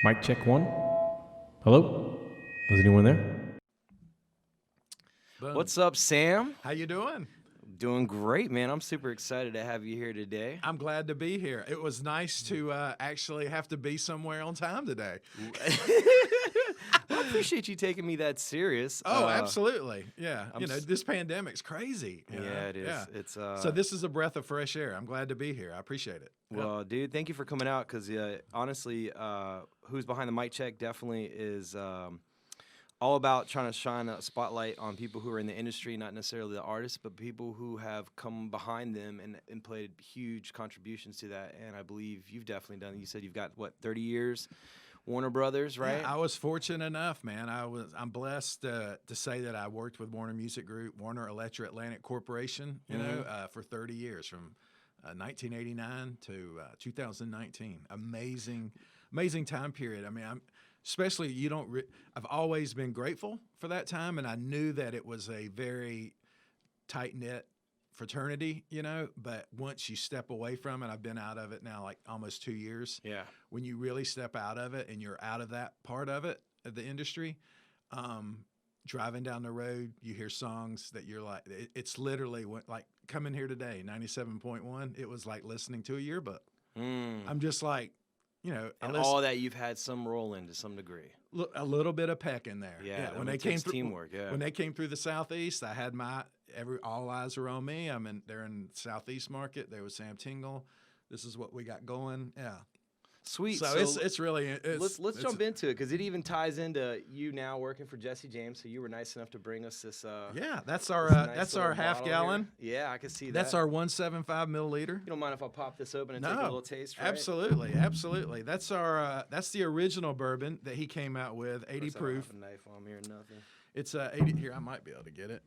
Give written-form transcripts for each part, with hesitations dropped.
Mic check one. Hello? Is anyone there? Boom. What's up, Sam? How you doing? Doing great, man. I'm super excited to have you here today. I'm glad to be here. It was nice to actually have to be somewhere on time today. I appreciate you taking me that serious. Oh, absolutely. Yeah. I'm This pandemic's crazy. you know? Yeah, it is. Yeah. It's So this is a breath of fresh air. I'm glad to be here. I appreciate it. well, dude, thank you for coming out because honestly, who's behind the mic check definitely is all about trying to shine a spotlight on people who are in the industry, not necessarily the artists, but people who have come behind them and played huge contributions to that. And I believe you've definitely done. You said you've got 30 years, Warner Brothers, right? Yeah, I was fortunate enough, man. I'm blessed to say that I worked with Warner Music Group, Warner Electric Atlantic Corporation, for 30 years from 1989 to 2019. Amazing time period. I mean, especially I've always been grateful for that time, and I knew that it was a very tight-knit fraternity, but once you step away from it, I've been out of it now like almost 2 years. Yeah. When you really step out of it and you're out of that part of it, of the industry, driving down the road, you hear songs that you're like, it's literally like coming here today, 97.1, it was like listening to a yearbook. I'm just like, And all that you've had some role in to some degree. a little bit of peck in there. Yeah, When they came through teamwork. Yeah. when they came through the Southeast, I had all eyes are on me. They're in Southeast market. There was Sam Tingle. This is what we got going. Yeah. Sweet. So it's really Let's jump into it because it even ties into you now working for Jesse James. So you were nice enough to bring us this. Yeah, that's our this nice that's little our half bottle gallon. here. Yeah, I can see that. That's our 175 milliliter. You don't mind if I pop this open and take a little taste, right? Absolutely. That's our that's the original bourbon that he came out with, 80 Of course, I don't proof. have a knife on me or nothing. It's 80 here. I might be able to get it.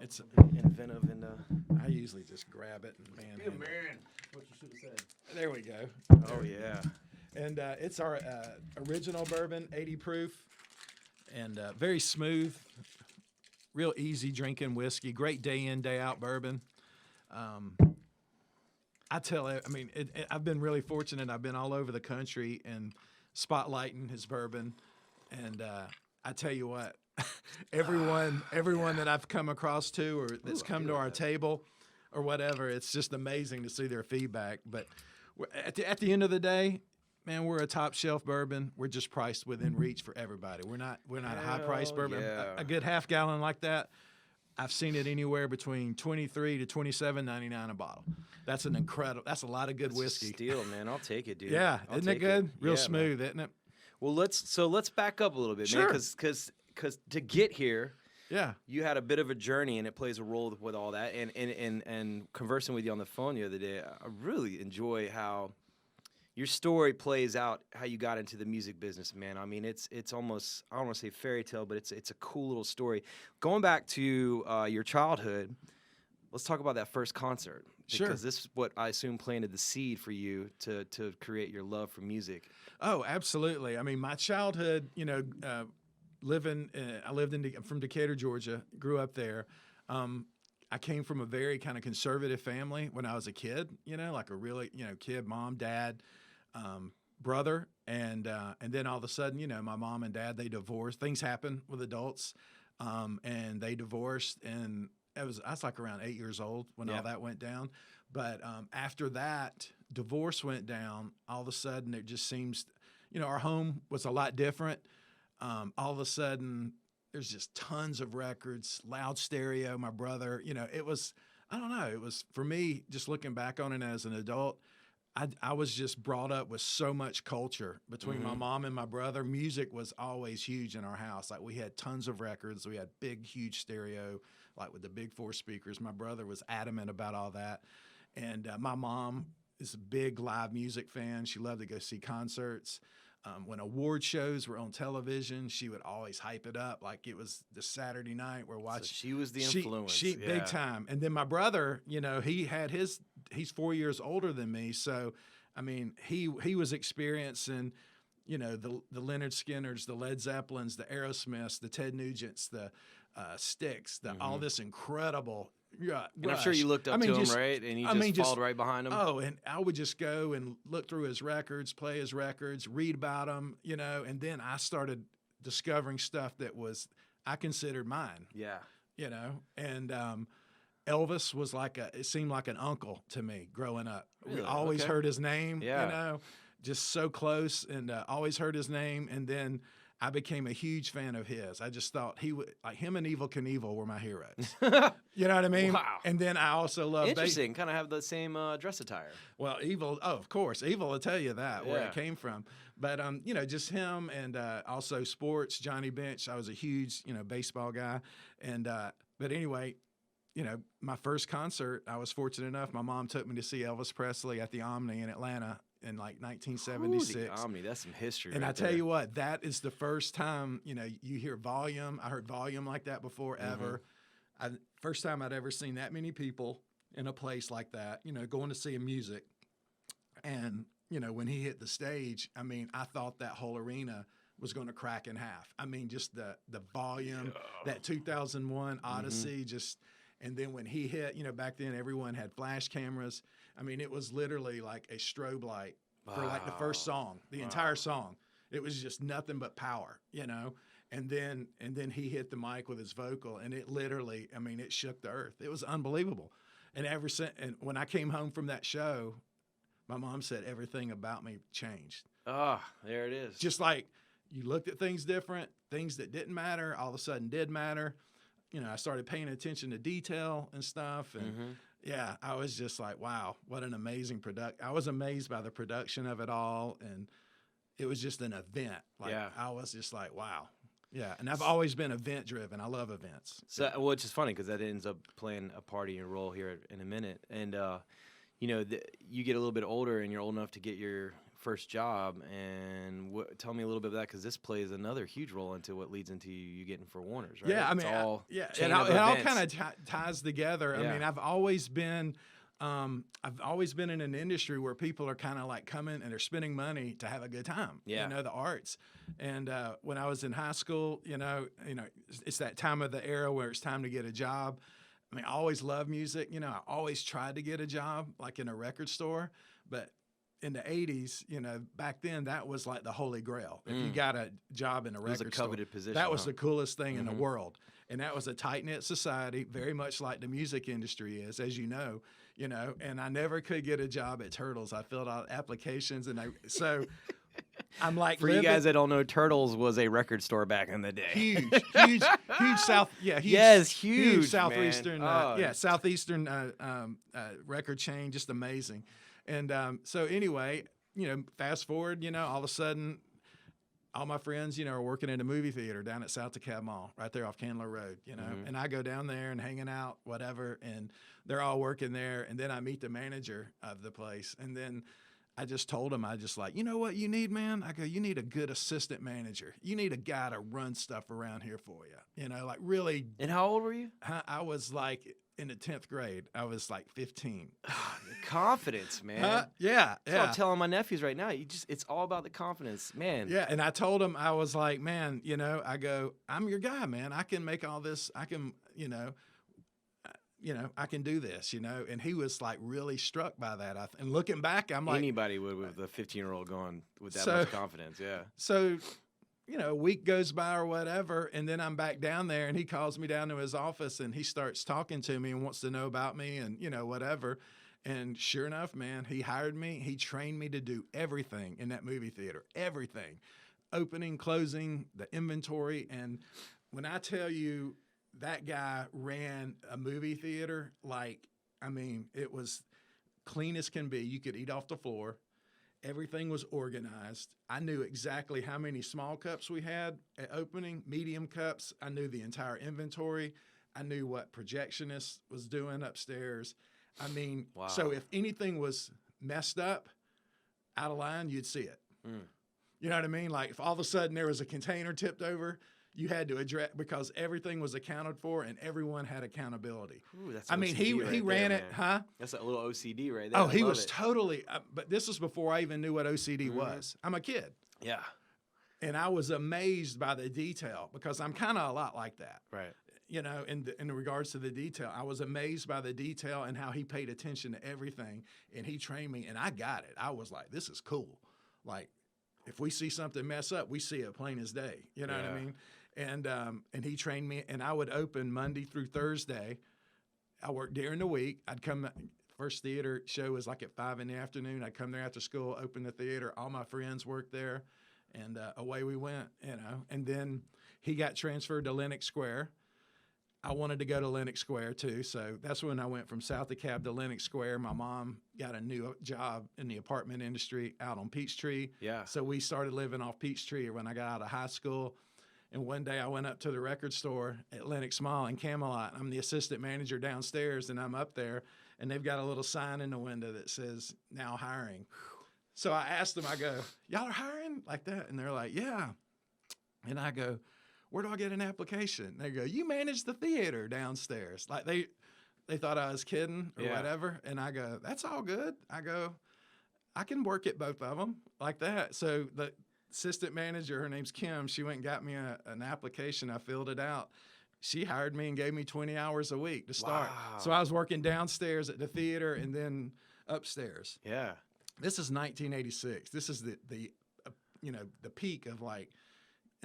It's Inventive and I usually just grab it and man. What you should have said. There we go. oh yeah. And it's our original bourbon, 80 proof, and very smooth, real easy drinking whiskey. Great day in, day out bourbon. I've been really fortunate. I've been all over the country and spotlighting his bourbon, and I tell you what, everyone that I've come across to or that's come to our table or whatever, it's just amazing to see their feedback. But at the end of the day, man, we're a top shelf bourbon. We're just priced within reach for everybody. We're not a high price bourbon. yeah. A good half gallon like that, I've seen it anywhere between $23 to $27.99 a bottle. That's a lot of good whiskey. Steal, man. I'll take it, dude. Yeah, I'll isn't it take good? Real Yeah, smooth, isn't it? Well, let's back up a little bit, Sure. man, because to get here, Yeah. you had a bit of a journey, and it plays a role with all that. And conversing with you on the phone the other day, I really enjoy how your story plays out, how you got into the music business, man. I mean, it's almost, I don't want to say fairy tale, but it's a cool little story. Going back to your childhood, let's talk about that first concert. Sure. Because this is what I assume planted the seed for you to create your love for music. Oh, absolutely. I mean, my childhood, I lived from Decatur, Georgia, grew up there. I came from a very kind of conservative family when I was a kid, like a really, kid, mom, dad, brother. And then all of a sudden, my mom and dad, they divorced. Things happen with adults. And they divorced. And I was like around 8 years old when all that went down. But after that, divorce went down. All of a sudden, it just seems, our home was a lot different. All of a sudden, there's just tons of records, loud stereo. My brother, it was, I don't know. It was, for me, just looking back on it as an adult, I was just brought up with so much culture between my mom and my brother. Music was always huge in our house. Like, we had tons of records. We had big, huge stereo, like with the big 4 speakers. My brother was adamant about all that. And my mom is a big live music fan. She loved to go see concerts. When award shows were on television, she would always hype it up like it was the Saturday night we're watching. So she was the influence. She big time. And then my brother, he's 4 years older than me. So, I mean, he was experiencing, the Leonard Skinners, the Led Zeppelins, the Aerosmiths, the Ted Nugents, the Styx, all this incredible Yeah, And I'm sure you looked up to him, right? And you just followed right behind him. Oh, and I would just go and look through his records, play his records, read about him, you know, and then I started discovering stuff that was I considered mine. Yeah. You know, and Elvis was it seemed like an uncle to me growing up. Really? We always Okay. heard his name, Yeah. you know, just so close, and always heard his name. And then I became a huge fan of his. I just thought he would, like him and Evel Knievel were my heroes. You know what I mean? Wow. And then I also love Interesting. Kind of have the same dress attire. well, Evel, oh, of course, Evel will tell you that where Yeah. it came from. But you know, just him, and also sports. Johnny Bench. I was a huge, you know, baseball guy, and but anyway, you know, my first concert, I was fortunate enough. My mom took me to see Elvis Presley at the Omni in Atlanta in like 1976. Ooh, the Omni, that's some history. And right I tell there. you what, that is the first time, you know, you hear volume. I heard volume like that before ever. First time I'd ever seen that many people in a place like that, you know, going to see music. And, you know, when he hit the stage, I mean, I thought that whole arena was going to crack in half. I mean, just the volume, that 2001 Odyssey, just, and then when he hit, you know, back then everyone had flash cameras. I mean, it was literally like a strobe light for like the first song, the entire song. It was just nothing but power, you know. And then he hit the mic with his vocal, and it literally, I mean, it shook the earth. It was unbelievable. And and when I came home from that show, my mom said everything about me changed. Ah, there it is. Just like you looked at things different, things that didn't matter all of a sudden did matter. You know, I started paying attention to detail and stuff, and yeah, I was just like, wow, what an amazing product. I was amazed by the production of it all, and it was just an event. Like, Yeah. I was just like, wow. Yeah, and I've always been event driven. I love events. So, which is funny because that ends up playing a part in your role here in a minute. And, you know, you get a little bit older and you're old enough to get your first job. And tell me a little bit of that, because this plays another huge role into what leads into you getting for Warner's, right? Yeah, I mean, it's it all kind of ties together. Yeah. I mean, I've always been in an industry where people are kind of like coming and they're spending money to have a good time. Yeah. You know, the arts. And when I was in high school, you know, it's that time of the era where it's time to get a job. I mean, I always loved music. You know, I always tried to get a job like in a record store, but in the 80s, you know, back then that was like the holy grail. If you got a job in a record store, it was a coveted position. that was the coolest thing in the world. And that was a tight-knit society, very much like the music industry is, as you know, and I never could get a job at Turtles. I filled out applications, and so I'm like, For you guys that don't know, Turtles was a record store back in the day. huge south, huge, Yes, huge, southeastern, man. Oh. southeastern record chain, just amazing. And so anyway, you know, fast forward, you know, all of a sudden, all my friends, you know, are working in a movie theater down at South DeKalb Mall, right there off Candler Road, you know, and I go down there and hanging out, whatever, and they're all working there. And then I meet the manager of the place, and then I just told him, I just like, you know what you need, man? I go, you need a good assistant manager. You need a guy to run stuff around here for you, you know, like really. And how old were you? I was like in the 10th grade. I was like 15. Confidence, man. Yeah. That's what I'm telling my nephews right now. It's all about the confidence, man. Yeah, and I told him, I was like, man, you know, I go, I'm your guy, man. I can make all this. I can, I can do this, you know. And he was like really struck by that. And looking back, I'm like, Anybody would with a 15-year-old going with that So- much confidence, yeah. so, you know, a week goes by or whatever, and then I'm back down there, and he calls me down to his office, and he starts talking to me and wants to know about me and, you know, whatever. And sure enough, man, he hired me. He trained me to do everything in that movie theater, everything. Opening, closing, the inventory. And when I tell you that guy ran a movie theater, like, I mean, it was clean as can be. You could eat off the floor. Everything was organized. I knew exactly how many small cups we had at opening, medium cups. I knew the entire inventory. I knew what projectionist was doing upstairs. I mean, Wow. So if anything was messed up, out of line, you'd see it. You know what I mean? Like if all of a sudden there was a container tipped over, you had to address, because everything was accounted for and everyone had accountability. Ooh, that's I mean, OCD he right ran there, it, man. huh? That's a little OCD right there. Oh, I he love was it. totally, but this was before I even knew what OCD was. I'm a kid. Yeah, And I was amazed by the detail because I'm kind of a lot like that. right. in regards to the detail, I was amazed by the detail and how he paid attention to everything, and he trained me, and I got it. I was like, this is cool. Like, if we see something mess up, we see it plain as day. You know what I mean? And he trained me, and I would open Monday through Thursday. I worked during the week. I'd come. First theater show was like at 5 in the afternoon. I'd come there after school, open the theater. All my friends worked there, and away we went. And then he got transferred to Lenox Square. I wanted to go to Lenox Square too, so that's when I went from South DeKalb to Lenox Square. My mom got a new job in the apartment industry out on Peachtree. Yeah. So we started living off Peachtree when I got out of high school. And one day I went up to the record store at Lenox Mall in Camelot. I'm the assistant manager downstairs, and I'm up there, and they've got a little sign in the window that says, now hiring. So I asked them, I go, y'all are hiring like that? And they're like, yeah. And I go, where do I get an application? They go, you manage the theater downstairs. Like they thought I was kidding or whatever. And I go, that's all good. I go, I can work at both of them like that. So the assistant manager, her name's Kim, she went and got me an application. I filled it out. She hired me and gave me 20 hours a week to start. Wow. So I was working downstairs at the theater and then upstairs. Yeah. This is 1986. This is the peak of like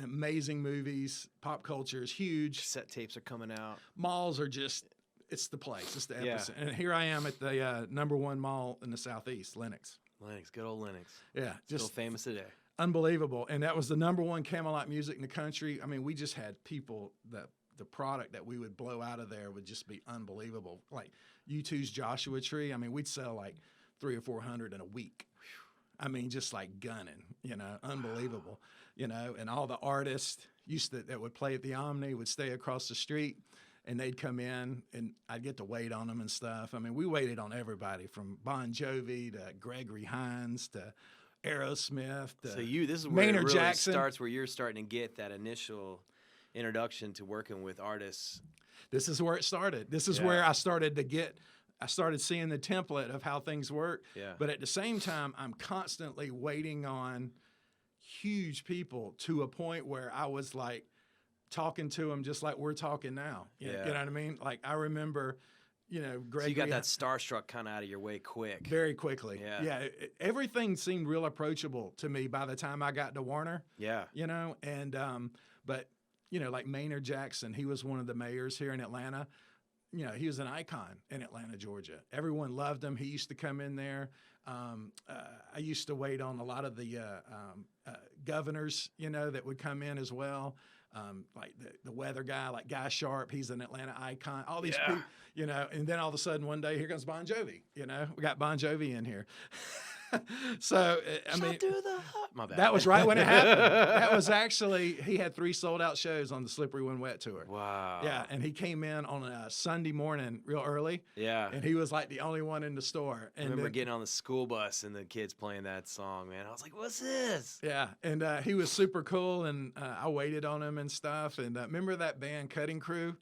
amazing movies. Pop culture is huge. Cassette tapes are coming out. Malls are just, it's the place. It's the epicenter. And here I am at the #1 mall in the Southeast, Lenox. Lenox, good old Lenox. Yeah. Still famous today. Unbelievable. And that was the #1 Camelot music in the country. I mean, we just had people that the product that we would blow out of there would just be unbelievable. Like U2's Joshua Tree. I mean, we'd sell like 300 or 400 in a week. I mean, just like gunning, unbelievable, and all the artists that would play at the Omni would stay across the street, and they'd come in and I'd get to wait on them and stuff. I mean, we waited on everybody from Bon Jovi to Gregory Hines to Aerosmith to So this is where Maynard it really Jackson. starts, where you're starting to get that initial introduction to working with artists. This is where it started. This is where I started seeing the template of how things work. Yeah. But at the same time, I'm constantly waiting on huge people to a point where I was like talking to them just like we're talking now. You know what I mean? Like I remember, Greg. So you got that starstruck kind of out of your way quick. Very quickly. Yeah. Everything seemed real approachable to me by the time I got to Warner. Yeah. But like Maynard Jackson, he was one of the mayors here in Atlanta. He was an icon in Atlanta, Georgia. Everyone loved him. He used to come in there. I used to wait on a lot of the governors, that would come in as well. Like the weather guy, like Guy Sharp, he's an Atlanta icon. All these people, and then all of a sudden one day, here comes Bon Jovi. We got Bon Jovi in here. So, I mean, my bad. that was right when it happened. That was actually, he had 3 sold out shows on the Slippery When Wet tour. Wow. Yeah, and he came in on a Sunday morning real early. Yeah. And he was like the only one in the store. I And remember then, getting on the school bus and the kids playing that song, man. I was like, what's this? yeah, and he was super cool, and I waited on him and stuff. And remember that band Cutting Crew?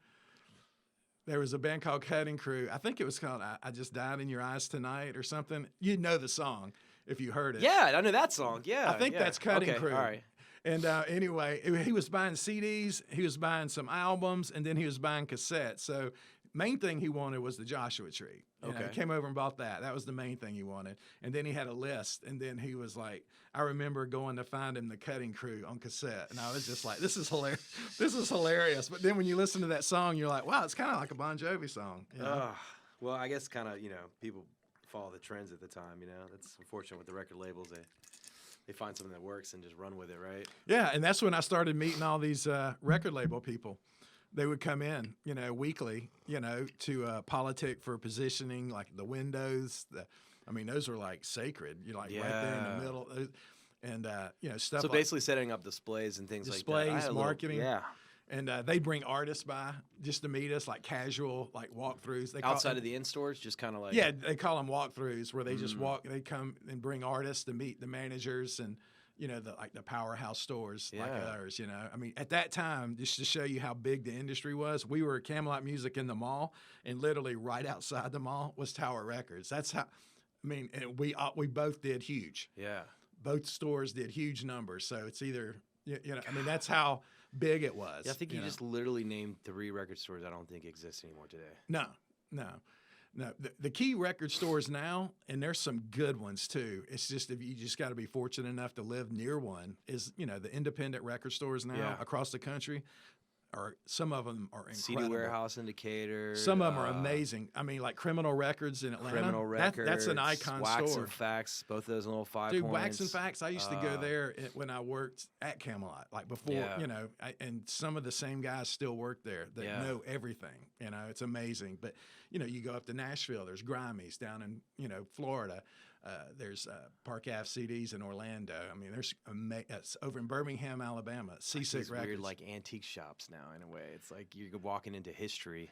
There was a band called Cutting Crew. I think it was called I Just Died in Your Eyes Tonight or something. You'd know the song if you heard it. Yeah, I know that song. Yeah. I think that's Cutting Crew. All right. And anyway, he was buying CDs, he was buying some albums, and then he was buying cassettes. So main thing he wanted was the Joshua Tree. He came over and bought that. That was the main thing he wanted. And then he had a list. And then he was like, I remember going to find him the Cutting Crew on cassette. And I was just like, this is hilarious. This is hilarious. But then when you listen to that song, you're like, wow, it's kind of like a Bon Jovi song. Well, I guess kind of, people follow the trends at the time, That's unfortunate with the record labels. They find something that works and just run with it, right? Yeah, and that's when I started meeting all these record label people. They would come in, weekly, to politic for positioning, like the windows. Those were like sacred. You're like right there in the middle, and stuff. So like basically, setting up displays and things like that. displays, marketing. Yeah. And they'd bring artists by just to meet us, like casual, like walkthroughs. Outside of the in-stores, just kind of like... Yeah, they call them walkthroughs, where they just walk. They come and bring artists to meet the managers and, the powerhouse stores like ours, at that time, just to show you how big the industry was, we were at Camelot Music in the mall, and literally right outside the mall was Tower Records. That's how, and we both did huge. Yeah. Both stores did huge numbers. So it's either... You know, I mean, that's how big it was. Yeah, I think you know? just literally named 3 record stores I don't think exist anymore today. No. The key record stores now, and there's some good ones too. It's just if you just got to be fortunate enough to live near one. Is the independent record stores now across the country. Or some of them are incredible. CD Warehouse in Decatur. Some of them are amazing. I mean, like Criminal Records in Atlanta. Criminal Records. That's an icon Wax store. and Facts, both those little 5 Dude, points. Wax and Facts, I used to go there when I worked at Camelot. Like before, and some of the same guys still work there that know everything. You know, it's amazing. But, you go up to Nashville, there's Grimey's down in, Florida. There's Park Ave CDs in Orlando. I mean, there's over in Birmingham, Alabama. Seasick Records. Weird, like antique shops now. In a way, it's like you're walking into history.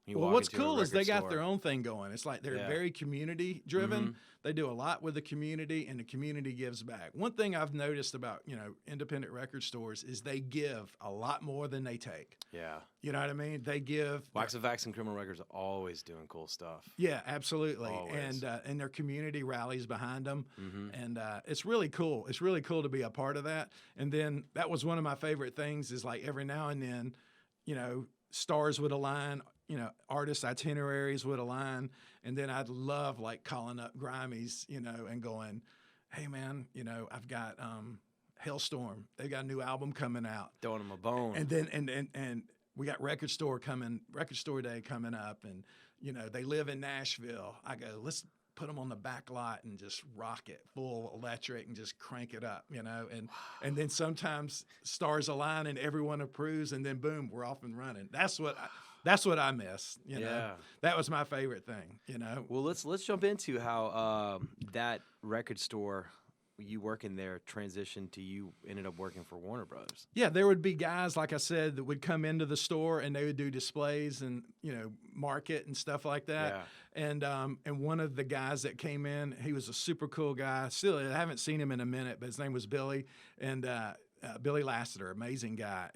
Well, what's cool is they got their own thing going. It's like they're very community driven. Mm-hmm. They do a lot with the community, and the community gives back. One thing I've noticed about independent record stores is they give a lot more than they take. Yeah, you know what I mean. They give. Wax and Facts and Criminal Records are always doing cool stuff. Yeah, absolutely. Always. And their community rallies behind them, Mm-hmm. and it's really cool. It's really cool to be a part of that. And then that was one of my favorite things. Is like every now and then, stars would align. Artist itineraries would align, and then I'd love like calling up Grimey's, and going, "Hey man, I've got Hailstorm. They got a new album coming out." Throwing them a bone. And then and we got Record Store Day coming up, and they live in Nashville. I go, let's put them on the back lot and just rock it full electric and just crank it up, and then sometimes stars align and everyone approves, and then boom, we're off and running. That's what I miss. That was my favorite thing. Well, let's jump into how that record store you working there transitioned to you ended up working for Warner Brothers. Yeah, there would be guys, like I said, that would come into the store and they would do displays and market and stuff like that. Yeah. And one of the guys that came in, he was a super cool guy. Still, I haven't seen him in a minute, but his name was Billy, and Billy Lassiter, amazing guy.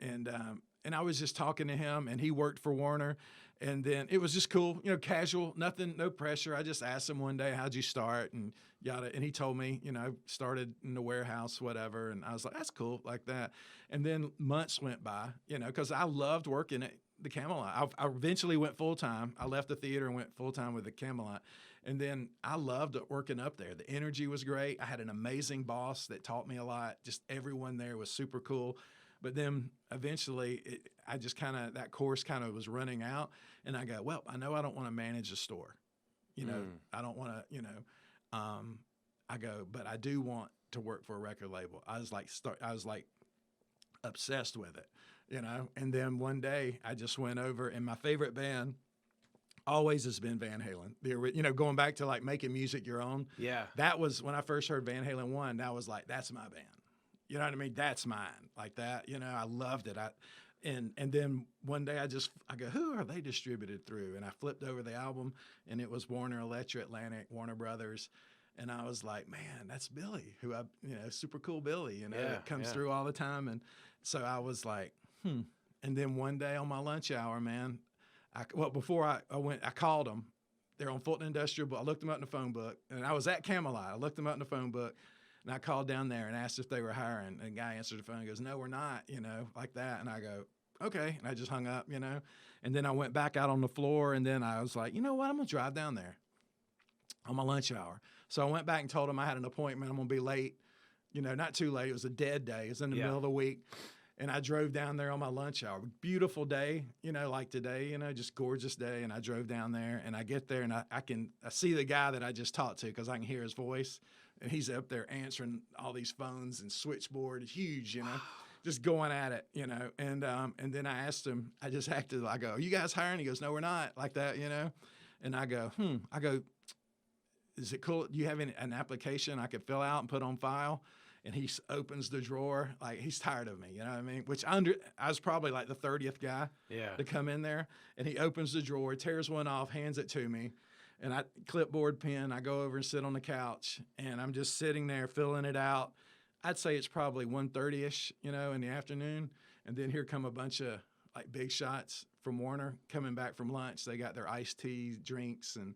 And I was just talking to him, and he worked for Warner. And then it was just cool, casual, nothing, no pressure. I just asked him one day, how'd you start? And yada. And he told me, started in the warehouse, whatever. And I was like, that's cool, like that. And then months went by, because I loved working at the Camelot. I eventually went full-time. I left the theater and went full-time with the Camelot. And then I loved working up there. The energy was great. I had an amazing boss that taught me a lot. Just everyone there was super cool. But then eventually, I just that course was running out, and I go, well, I know I don't want to manage a store, I don't want to, I go, but I do want to work for a record label. I was like obsessed with it, And then one day I just went over, and my favorite band always has been Van Halen. Going back to like making music your own. Yeah, that was when I first heard Van Halen 1. That was like, that's my band. You know what I mean? That's mine, like that. I loved it. And then one day I go, who are they distributed through? And I flipped over the album, and it was Warner Electric, Atlantic, Warner Brothers. And I was like, man, that's Billy, who super cool Billy, that comes through all the time. And so I was like, And then one day on my lunch hour, man, before I went, I called them. They're on Fulton Industrial, but I looked them up in the phone book. And I was at Camelot. I looked them up in the phone book. And I called down there and asked if they were hiring. And the guy answered the phone and goes, no, we're not, like that. And I go, okay. And I just hung up, And then I went back out on the floor, and then I was like, you know what? I'm going to drive down there on my lunch hour. So I went back and told him I had an appointment. I'm going to be late, not too late. It was a dead day. It was in the middle of the week. And I drove down there on my lunch hour. Beautiful day, like today, just gorgeous day. And I drove down there, and I get there, and I see the guy that I just talked to because I can hear his voice. And he's up there answering all these phones and switchboard, huge, just going at it, And then I asked him, I just acted, I go, are you guys hiring? He goes, no, we're not, like that, And I go, I go, is it cool? Do you have an application I could fill out and put on file? And he opens the drawer, like he's tired of me, you know what I mean? Which I was probably like the 30th guy to come in there. And he opens the drawer, tears one off, hands it to me. And I clipboard pen, I go over and sit on the couch, and I'm just sitting there filling it out. I'd say it's probably 1:30ish, in the afternoon. And then here come a bunch of like big shots from Warner coming back from lunch. They got their iced tea, drinks, and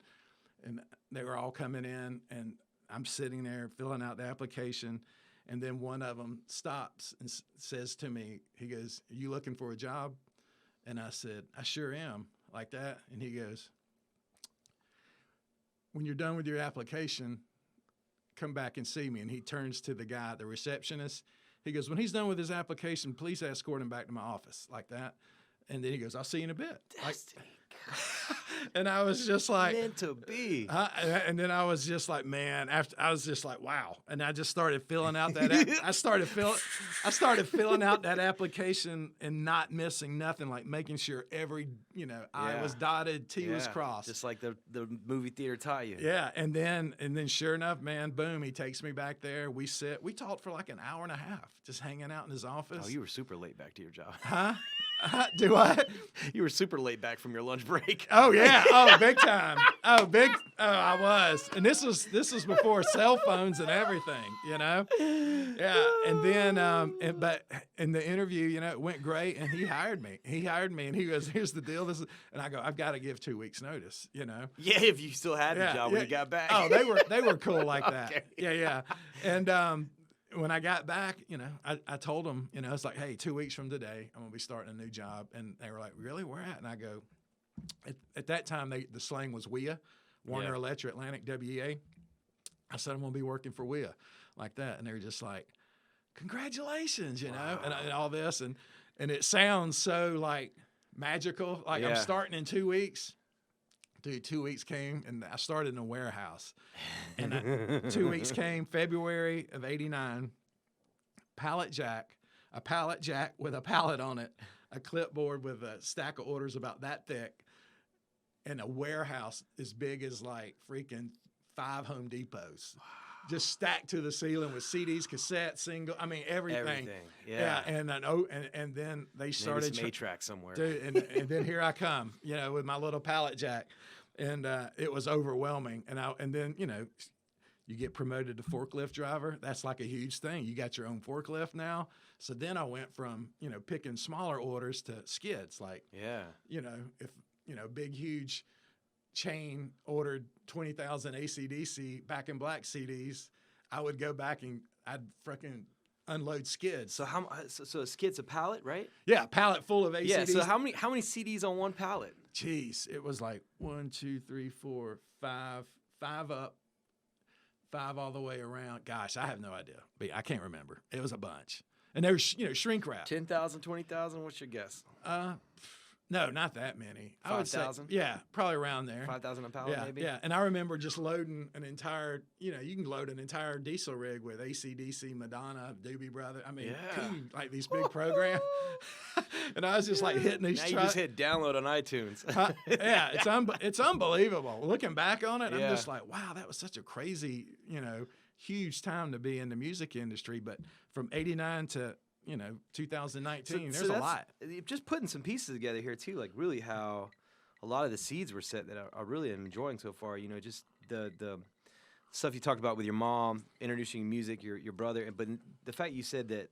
they were all coming in, and I'm sitting there filling out the application. And then one of them stops and says to me, he goes, "Are you looking for a job?" And I said, "I sure am," like that. And he goes, "When you're done with your application, come back and see me." And he turns to the guy, the receptionist. He goes, "When he's done with his application, please escort him back to my office," like that. And then he goes, "I'll see you in a bit." Destiny. And I was just like, Meant to be. and then I was just like, man, after I was just like, wow. And I just started filling out that, I started filling out that application and not missing nothing, like making sure every, I was dotted, T was crossed. Just like the movie theater taught you. Yeah. And then sure enough, man, boom, he takes me back there. We talked for like an hour and a half, just hanging out in his office. Oh, you were super late back to your job. Huh? Do I? You were super late back from your lunch break. Oh yeah. Oh, big time. Oh, I was. And this was before cell phones and everything, Yeah. And then, but in the interview, it went great, and he hired me. And he goes, "Here's the deal. And I go, "I've got to give 2 weeks notice, Yeah, if you still had the job when you got back. Oh, they were cool like that. Okay. Yeah. And when I got back, I told them, it's like, "Hey, 2 weeks from today, I'm gonna be starting a new job." And they were like, "Really? Where at?" And I go, at that time, the slang was WEA, Warner Electric Atlantic, WEA. I said, "I'm gonna be working for WEA," like that, and they were just like, "Congratulations," Wow. and all this, and it sounds so like magical. Like I'm starting in 2 weeks. Dude, 2 weeks came, and I started in a warehouse. And 2 weeks came, February of '89, a pallet jack with a pallet on it, a clipboard with a stack of orders about that thick, and a warehouse as big as like freaking 5 Home Depots. Wow. Just stacked to the ceiling with CDs, cassettes, single. I mean, everything. Yeah. And then they started. Maybe some A-track somewhere. Dude, and then here I come, with my little pallet jack. And it was overwhelming. And then, you get promoted to forklift driver. That's like a huge thing. You got your own forklift now. So then I went from, picking smaller orders to skids. Like, if, big, huge chain ordered 20,000 AC/DC Back in Black CDs, I would go back and I'd freaking unload skids. So so a skid's a pallet, right? Yeah, a pallet full of ACDs. Yeah. So how many CDs on one pallet? Jeez, it was like 1, 2, 3, 4, 5 up, 5 all the way around. Gosh, I have no idea. But I can't remember. It was a bunch, and they were shrink wrap. 10,000, 20,000. What's your guess? No, not that many. 5,000? Yeah, probably around there. 5,000 a pallet, maybe? Yeah, and I remember just loading an entire, you can load an entire diesel rig with AC/DC, Madonna, Doobie Brothers. I mean, like these big programs. And I was just like hitting these now trucks. You just hit download on iTunes. Yeah, it's unbelievable. Looking back on it, I'm Yeah. just like, wow, that was such a crazy, huge time to be in the music industry. But from '89 to 2019, there's a lot. Just putting some pieces together here too, like really how a lot of the seeds were set that I really am enjoying so far. Just the stuff you talked about with your mom, introducing music, your brother, but the fact you said that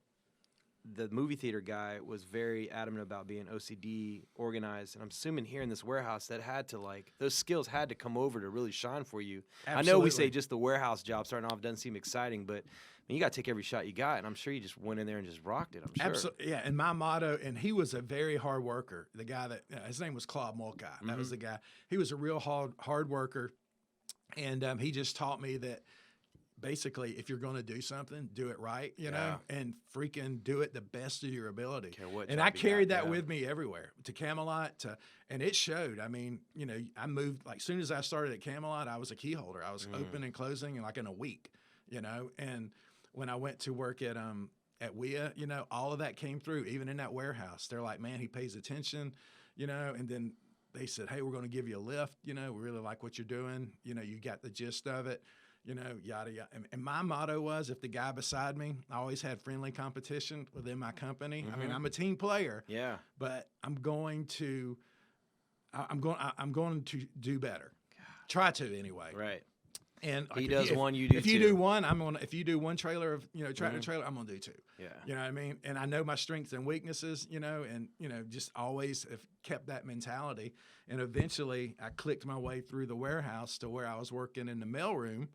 the movie theater guy was very adamant about being OCD organized, and I'm assuming here in this warehouse that had to those skills had to come over to really shine for you. Absolutely. I know we say just the warehouse job starting off doesn't seem exciting, but you got to take every shot you got, and I'm sure you just went in there and just rocked it. I'm sure. Absolutely, yeah. And my motto, and he was a very hard worker. The guy that his name was Claude Mulcahy. That was the guy. He was a real hard worker, and he just taught me that basically, if you're going to do something, do it right, and freaking do it the best of your ability. Care what and job I you carried got, that with me everywhere, to Camelot, and it showed. I mean, I moved, like, soon as I started at Camelot, I was a key holder. I was open and closing in a week, and when I went to work at WEA, all of that came through, even in that warehouse. They're like, "Man, he pays attention," and then they said, "Hey, we're going to give you a lift. We really like what you're doing. You got the gist of it." Yada, yada. And my motto was, if the guy beside me, I always had friendly competition within my company. I mean, I'm a team player. Yeah. But I'm going to do better. Try to anyway. Right. And he does one, you do two. If you do one, if you do one trailer of tractor trailer, I'm gonna do 2. Yeah. You know what I mean? And I know my strengths and weaknesses, and just always have kept that mentality. And eventually I clicked my way through the warehouse to where I was working in the mailroom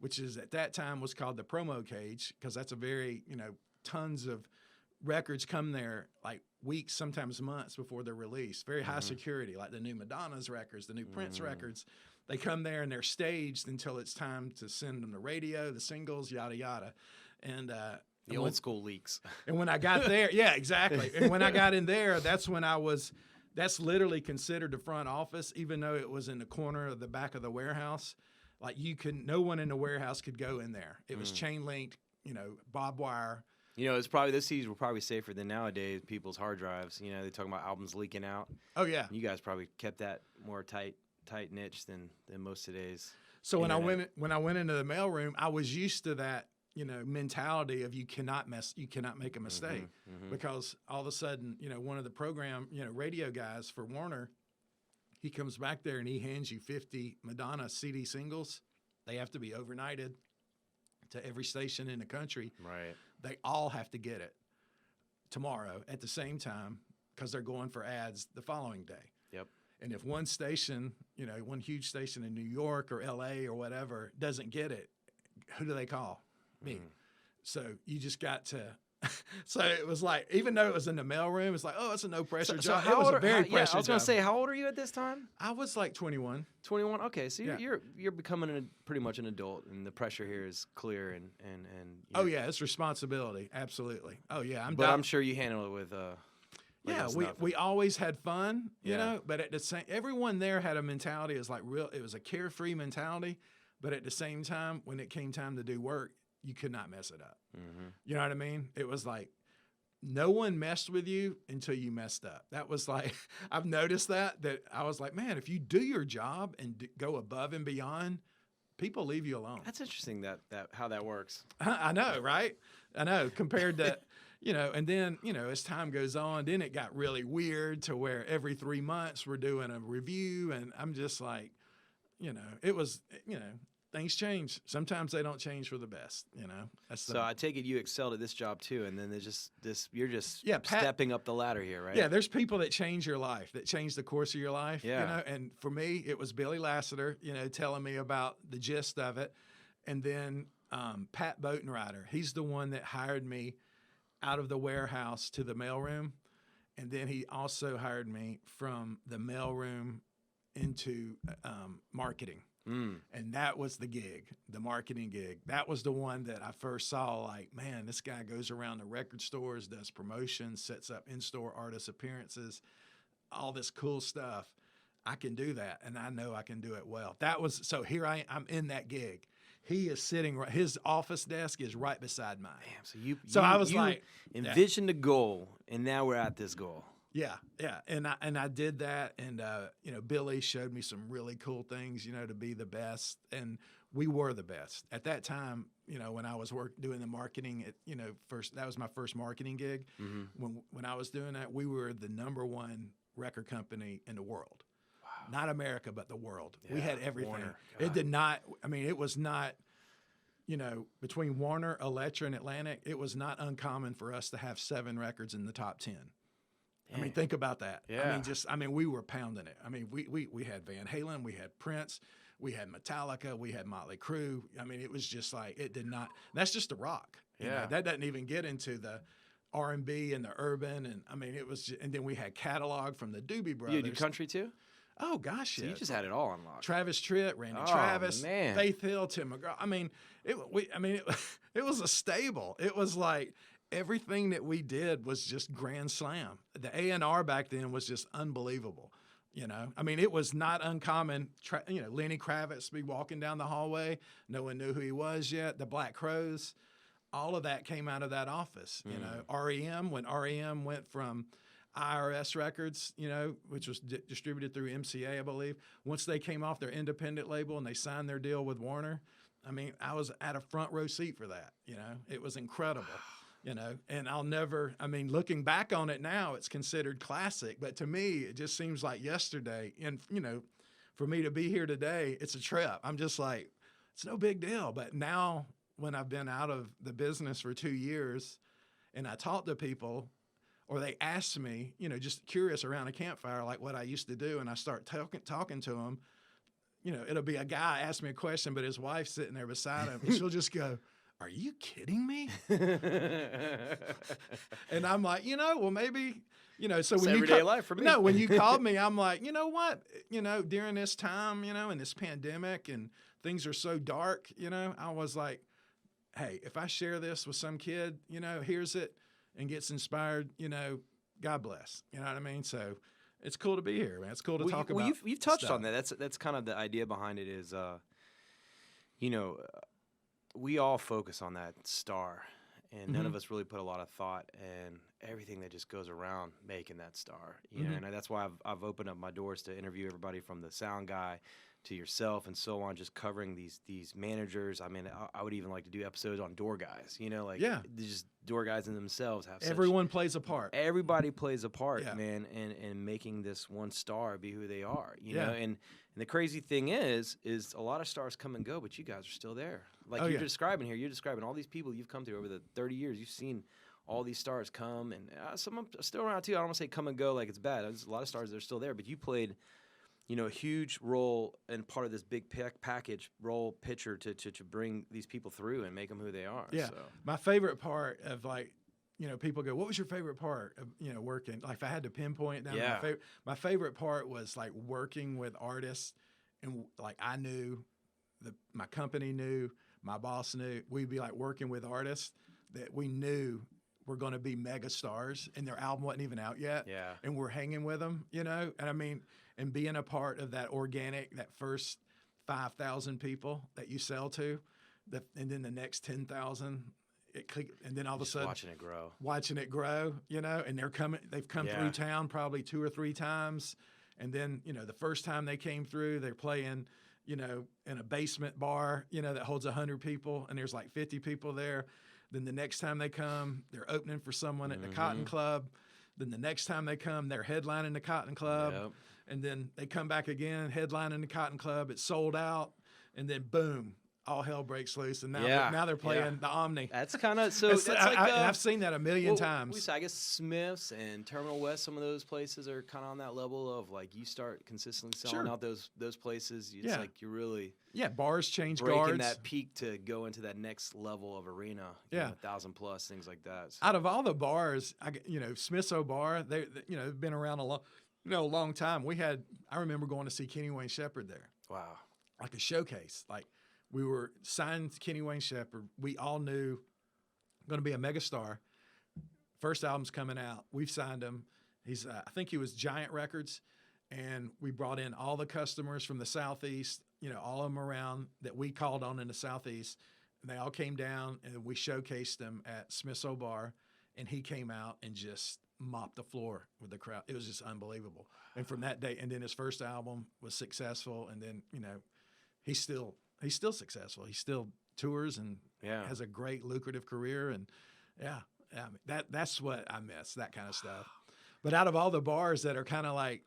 which is at that time was called the promo cage, because that's a very, tons of records come there like weeks, sometimes months before they're released. Very high security, like the new Madonna's records, the new Prince records. They come there and they're staged until it's time to send them the radio, the singles, yada, yada. And The old school leaks. and when I got there, yeah, exactly. And when I got in there, that's when that's literally considered the front office, even though it was in the corner of the back of the warehouse. Like no one in the warehouse could go in there. It was chain linked, barbed wire. It's probably those CDs were probably safer than nowadays. People's hard drives. They're talking about albums leaking out. Oh yeah. You guys probably kept that more tight niche than most today's. So when internet. I went into the mailroom, I was used to that, mentality of you cannot make a mistake, because all of a sudden, one of the program, radio guys for Warner, he comes back there and he hands you 50 Madonna CD singles. They have to be overnighted to every station in the country. Right. They all have to get it tomorrow at the same time, because they're going for ads the following day. Yep. And if one station, one huge station in New York or LA or whatever doesn't get it, who do they call? Me. So you just got to. So it was like, even though it was in the mailroom, it's like, oh, it's a no pressure job. It was a very pressure I was going to job. say, how old are you at this time? I was like 21. 21. Okay, so Yeah. you're becoming pretty much an adult, and the pressure here is clear and Oh yeah, it's responsibility. Absolutely. Oh yeah, I'm sure you handle it with yeah, it's we nothing. always had fun, you Yeah. know, but at the same, everyone there had a mentality. It was a carefree mentality, but at the same time, when it came time to do work, you could not mess it up. You know what I mean? It was like, no one messed with you until you messed up. That was like, I've noticed that I was like, man, if you do your job and go above and beyond, people leave you alone. That's interesting that how that works. I know, right? I know, compared to, and then, as time goes on, then it got really weird to where every 3 months we're doing a review, and I'm just like, it was, things change. Sometimes they don't change for the best, That's So I take it you excelled at this job too, and then there's just you're just Yeah, stepping up the ladder here, right? Yeah, there's people that change your life, that change the course of your life, Yeah. And for me, it was Billy Lassiter, telling me about the gist of it. And then Pat Boatenrider, he's the one that hired me out of the warehouse to the mailroom. And then he also hired me from the mailroom into marketing. And that was the gig, the marketing gig. That was the one that I first saw, like, man, this guy goes around the record stores, does promotions, sets up in-store artist appearances, all this cool stuff. I can do that, and I know I can do it well. So here I'm in that gig. He is sitting, his office desk is right beside mine. Damn, So I was like, envisioned a goal, and now we're at this goal. Yeah, and I did that, and Billy showed me some really cool things, to be the best, and we were the best at that time. When I was doing the marketing, that was my first marketing gig. When I was doing that, we were the #1 record company in the world, not America, but the world. We had everything. Warner, It did not. I mean, it was not. Between Warner, Elektra, and Atlantic, it was not uncommon for us to have 7 records in the top 10. I mean, think about that. Yeah. We were pounding it. I mean, we had Van Halen, we had Prince, we had Metallica, we had Motley Crue. I mean, it was just like, it did not, that's just the rock. Yeah. That doesn't even get into the R&B and the urban. And I mean, it was, and then we had catalog from the Doobie Brothers. You do country too? Oh, gosh, So yeah. you just had it all unlocked. Travis Tritt, Randy Oh, Travis, man. Faith Hill, Tim McGraw. I mean, it was a stable. It was like, everything that we did was just grand slam. The AnR back then was just unbelievable. I mean, it was not uncommon. Lenny Kravitz be walking down the hallway. No one knew who he was yet. The Black Crowes, all of that came out of that office. REM, when REM went from IRS Records, which was distributed through MCA, I believe. Once they came off their independent label and they signed their deal with Warner, I mean, I was at a front row seat for that. It was incredible. And I'll never, looking back on it now, it's considered classic, but to me, it just seems like yesterday. And, for me to be here today, it's a trip. I'm just like, it's no big deal. But now when I've been out of the business for 2 years and I talk to people or they ask me, just curious around a campfire, like what I used to do, and I start talking to them, it'll be a guy ask me a question, but his wife's sitting there beside him, and she'll just go, "Are you kidding me?" And I'm like, well, maybe, so It's when you everyday life for me. No, when you called me, I'm like, you know what, during this time, in this pandemic and things are so dark, I was like, hey, if I share this with some kid, hears it and gets inspired, God bless. You know what I mean? So it's cool to be here, man. It's cool to talk about. You've touched stuff. on that. That's kind of the idea behind it is, we all focus on that star, and none of us really put a lot of thought and everything that just goes around making that star. And that's why I've opened up my doors to interview everybody from the sound guy to yourself and so on, just covering these managers. I mean, I would even like to do episodes on door guys, just door guys in themselves have Everyone plays a part. Everybody plays a part, man, in making this one star be who they are, you know? And the crazy thing is a lot of stars come and go, but you guys are still there. Like you're describing here, you're describing all these people you've come through over the 30 years. You've seen all these stars come, and some of them are still around too. I don't want to say come and go like it's bad. There's a lot of stars that are still there, but you played a huge role and part of this big package role picture to bring these people through and make them who they are. Yeah. So. My favorite part of people go, what was your favorite part of, working? Like if I had to pinpoint it down, my favorite part was like working with artists, and like I knew, my company knew, my boss knew, we'd be like working with artists that we knew were going to be mega stars, and their album wasn't even out yet. Yeah. And we're hanging with them, and I mean, and being a part of that organic, that first 5,000 people that you sell to, and then the next 10,000, and then all of a sudden watching it grow, and they've come through town probably 2 or 3 times. And then, the first time they came through, they're playing, in a basement bar, that holds 100 people, and there's like 50 people there. Then the next time they come, they're opening for someone at the Cotton Club. Then the next time they come, they're headlining the Cotton Club. Yep. And then they come back again, headlining the Cotton Club. It's sold out. And then boom, all hell breaks loose. And now they're playing the Omni. That's kind of so. That's like I've seen that a million times. I guess Smith's and Terminal West, some of those places are kind of on that level of like you start consistently selling out those places. It's like you're really bars change breaking guards. that peak to go into that next level of arena. 1,000 plus things like that. So. Out of all the bars, Smith's O Bar, they've been around a long time. I remember going to see Kenny Wayne Shepherd there. Wow, like a showcase. Like we were signed to Kenny Wayne Shepherd. We all knew going to be a megastar. First album's coming out. We've signed him. He's I think he was Giant Records, and we brought in all the customers from the Southeast. All of them around that we called on in the Southeast. And they all came down, and we showcased them at Smith's O Bar, and he came out and just mopped the floor with the crowd. It was just unbelievable. And from that day, and then his first album was successful, and then he's still successful. He still tours and has a great lucrative career, and that's what I miss, that kind of stuff. But out of all the bars that are kind of like,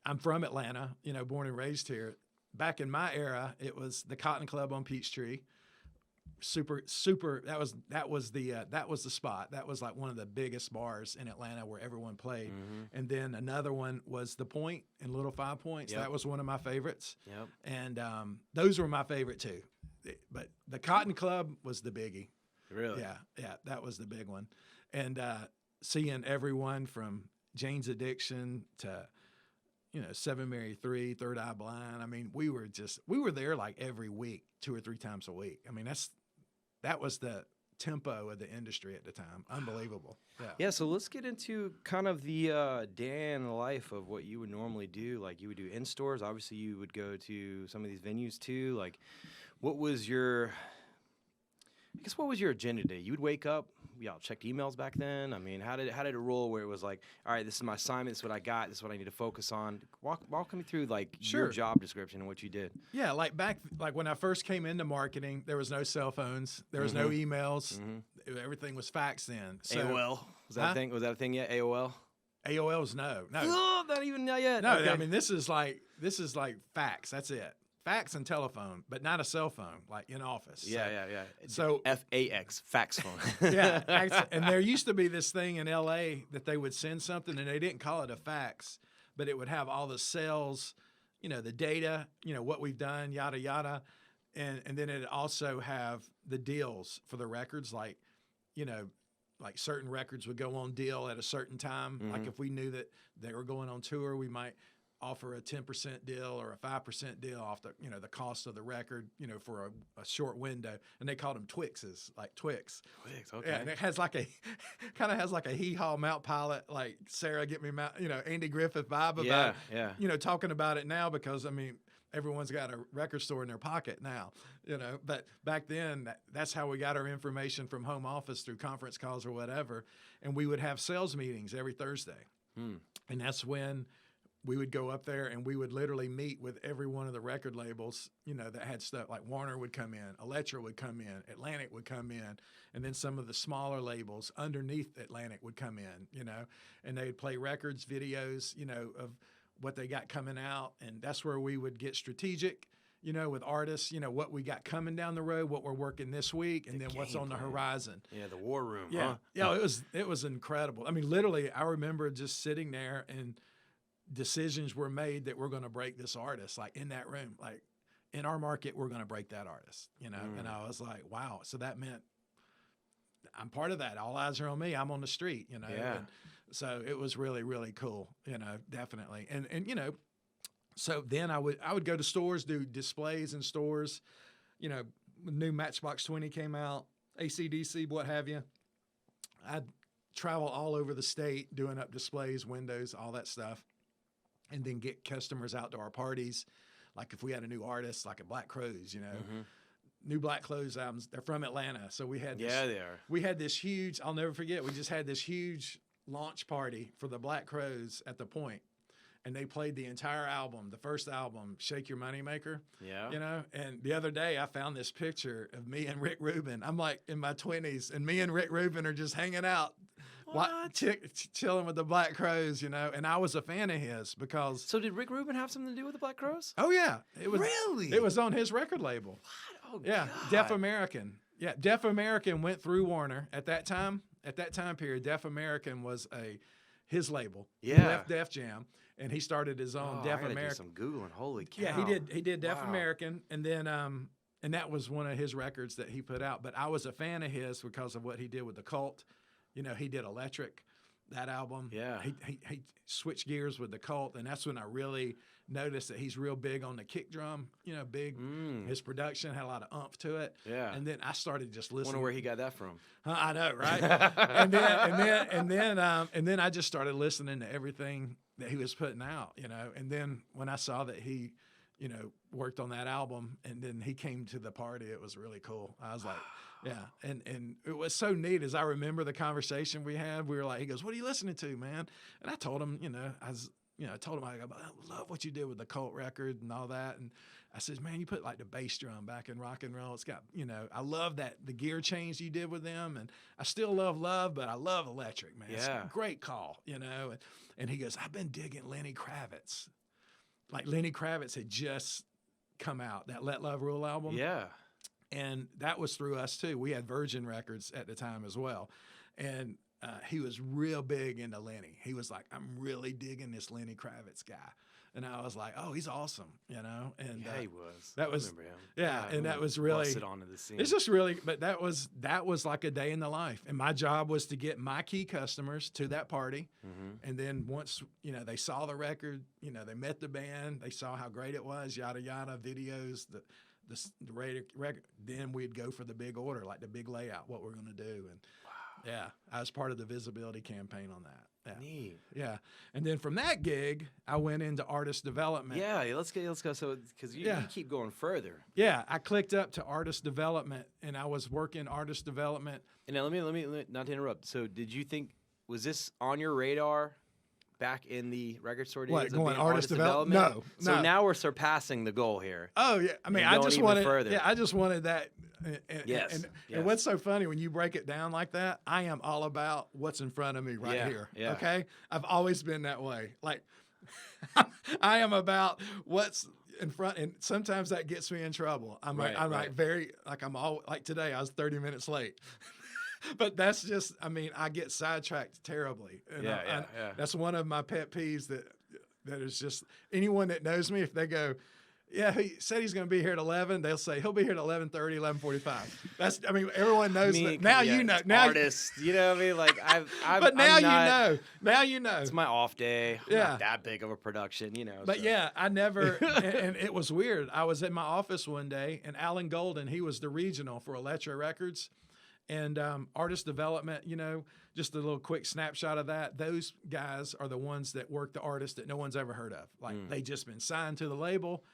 I'm from Atlanta, born and raised here. Back in my era, it was the Cotton Club on Peachtree. Super. That was the spot. That was like one of the biggest bars in Atlanta where everyone played. Mm-hmm. And then another one was the Point in Little 5 Points. That was one of my favorites. Yep. And those were my favorite too. But the Cotton Club was the biggie. Really? Yeah, that was the big one. And seeing everyone from Jane's Addiction to 7 Mary 3, Third Eye Blind. I mean, we were there like every week, 2 or 3 times a week. I mean, that was the tempo of the industry at the time. Unbelievable. Yeah. So let's get into kind of the day in the life of what you would normally do. Like you would do in stores. Obviously, you would go to some of these venues too. Like, what was your agenda today? You would wake up. Y'all checked emails back then. I mean, how did it roll? Where it was like, all right, this is my assignment. This is what I got. This is what I need to focus on. Walk me through like your job description and what you did. Yeah, like when I first came into marketing, there was no cell phones. There was no emails. Mm-hmm. Everything was fax then. So, AOL was that a thing? Was that a thing yet? AOL. AOL was no. Oh, not yet. No, okay. I mean this is like fax. That's it. Fax and telephone, but not a cell phone, like in office. Yeah. So FAX, fax phone. Yeah, and there used to be this thing in LA that they would send something, and they didn't call it a fax, but it would have all the cells, the data, what we've done, yada yada, and then it also have the deals for the records, like like certain records would go on deal at a certain time. Like if we knew that they were going on tour, we might offer a 10% deal or a 5% deal off the the cost of the record, for a short window, and they called them Twixes, like Twix. Twix, okay. Yeah, and it has like a kind of has like a hee haw Mount Pilot, like Sarah Get Me Mount, Andy Griffith vibe about it, talking about it now, because I mean everyone's got a record store in their pocket now, but back then that's how we got our information from home office through conference calls or whatever, and we would have sales meetings every Thursday, and that's when we would go up there and we would literally meet with every one of the record labels, that had stuff. Like Warner would come in, Elektra would come in, Atlantic would come in, and then some of the smaller labels underneath Atlantic would come in, and they'd play records, videos, of what they got coming out. And that's where we would get strategic, with artists, what we got coming down the road, what we're working this week, and then what's on the horizon. Yeah, the war room, yeah. huh? Yeah, it was incredible. I mean, literally, I remember just sitting there and decisions were made that we're going to break this artist, like in that room, like in our market, we're going to break that artist, and I was like, wow. So that meant I'm part of that. All eyes are on me. I'm on the street, Yeah. And so it was really, really cool, definitely. And so then I would go to stores, do displays in stores, new Matchbox 20 came out, AC/DC, what have you. I'd travel all over the state doing up displays, windows, all that stuff, and then get customers out to our parties. Like if we had a new artist, like a Black Crowes, new Black Crowes albums, they're from Atlanta. So we had this, they are. We had this huge, I'll never forget, we just had this huge launch party for the Black Crowes at the Point. And they played the entire album, the first album, Shake Your Moneymaker. Yeah. And the other day I found this picture of me and Rick Rubin. I'm like in my 20s, and me and Rick Rubin are just hanging out, chilling with the Black Crowes, and I was a fan of his because. So did Rick Rubin have something to do with the Black Crowes? Oh yeah, it was really. It was on his record label. What? Oh yeah, God. Deaf American. Yeah, Deaf American went through Warner at that time. At that time period, Deaf American was his label. Yeah. He left Def Jam, and he started his own Deaf I gotta American. do some Googling. Holy cow. Yeah, he did Deaf Wow. American, and then and that was one of his records that he put out. But I was a fan of his because of what he did with the Cult. He did Electric, that album. Yeah. He switched gears with the Cult, and that's when I really noticed that he's real big on the kick drum. Big. His production had a lot of oomph to it. Yeah. And then I started just listening. Wonder where he got that from. I know, right? and then I just started listening to everything that he was putting out, And then when I saw that he, worked on that album, and then he came to the party, it was really cool. I was like, yeah. And it was so neat. As I remember the conversation we had, we were like, he goes, "What are you listening to, man?" And I told him, I told him, I love what you did with the Cult record and all that. And I said, "Man, you put like the bass drum back in rock and roll. It's got, I love that, the gear change you did with them. And I still love Love, but I love Electric, man. It's a great call, And he goes, "I've been digging Lenny Kravitz." Like Lenny Kravitz had just come out, that Let Love Rule album. Yeah. And that was through us too. We had Virgin Records at the time as well. And he was real big into Lenny. He was like, "I'm really digging this Lenny Kravitz guy." And I was like, "Oh, he's awesome," And Yeah, he was. That was, I remember him. yeah, and that was really busted onto the scene. It's just really, but that was like a day in the life. And my job was to get my key customers to that party. And then once, they saw the record, they met the band, they saw how great it was, yada, yada, videos, the record, then we'd go for the big order, like the big layout, what we're going to do. And yeah, I was part of the visibility campaign on that. Yeah. Neat. Yeah. And then from that gig, I went into artist development. Yeah, let's go. So, because you keep going further. Yeah, I clicked up to artist development, and I was working artist development. And now let me not to interrupt. So, did you think, was this on your radar back in the record store days? What, of going being artist development? No. So now we're surpassing the goal here. Oh yeah, I mean, And I going just even wanted. further. Yeah, I just wanted that. Yes. And what's so funny when you break it down like that? I am all about what's in front of me right here. Yeah. Okay, I've always been that way. Like, I am about what's in front, and sometimes that gets me in trouble. I'm Right, like today I was 30 minutes late. But that's just, I mean, I get sidetracked terribly. And Yeah. that's one of my pet peeves that That is just anyone that knows me, if they go, yeah, he said he's going to be here at 11. They'll say he'll be here at 11:30, 11:45. That's, I mean, everyone knows that. Now you know. Now, artist, you know what I mean? Like but now I'm you not, know. Now you know. It's my off day. I'm Yeah. not that big of a production, you know. But so. yeah, I never, and it was weird. I was in my office one day, and Alan Golden, he was the regional for Elektra Records, and artist development. You know, just a little quick snapshot of that. Those guys are the ones that work the artists that no one's ever heard of. Like they just been signed to the label.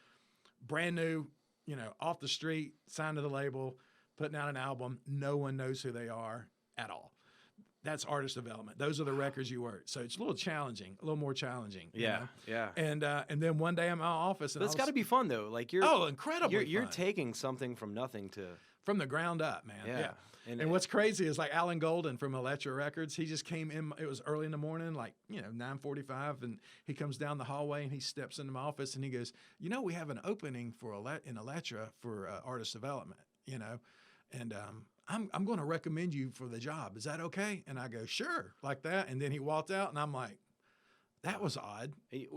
Brand new, you know, off the street, signed to the label, putting out an album. No one knows who they are at all. That's artist development. Those are the records you work. So it's a little challenging, a little more challenging. you Yeah, know? yeah. And then one day I'm in my office, and That's got to be fun though. Like incredibly You're fun. taking something from nothing to From the ground up, man. yeah. And what's crazy is like Alan Golden from Elektra Records, he just came in. It was early in the morning, like 9:45, and he comes down the hallway and he steps into my office and he goes, we have an opening for in Elektra for artist development, and I'm going to recommend you for the job. Is that okay? And I go, sure, like that. And then he walked out, and I'm like, that was odd.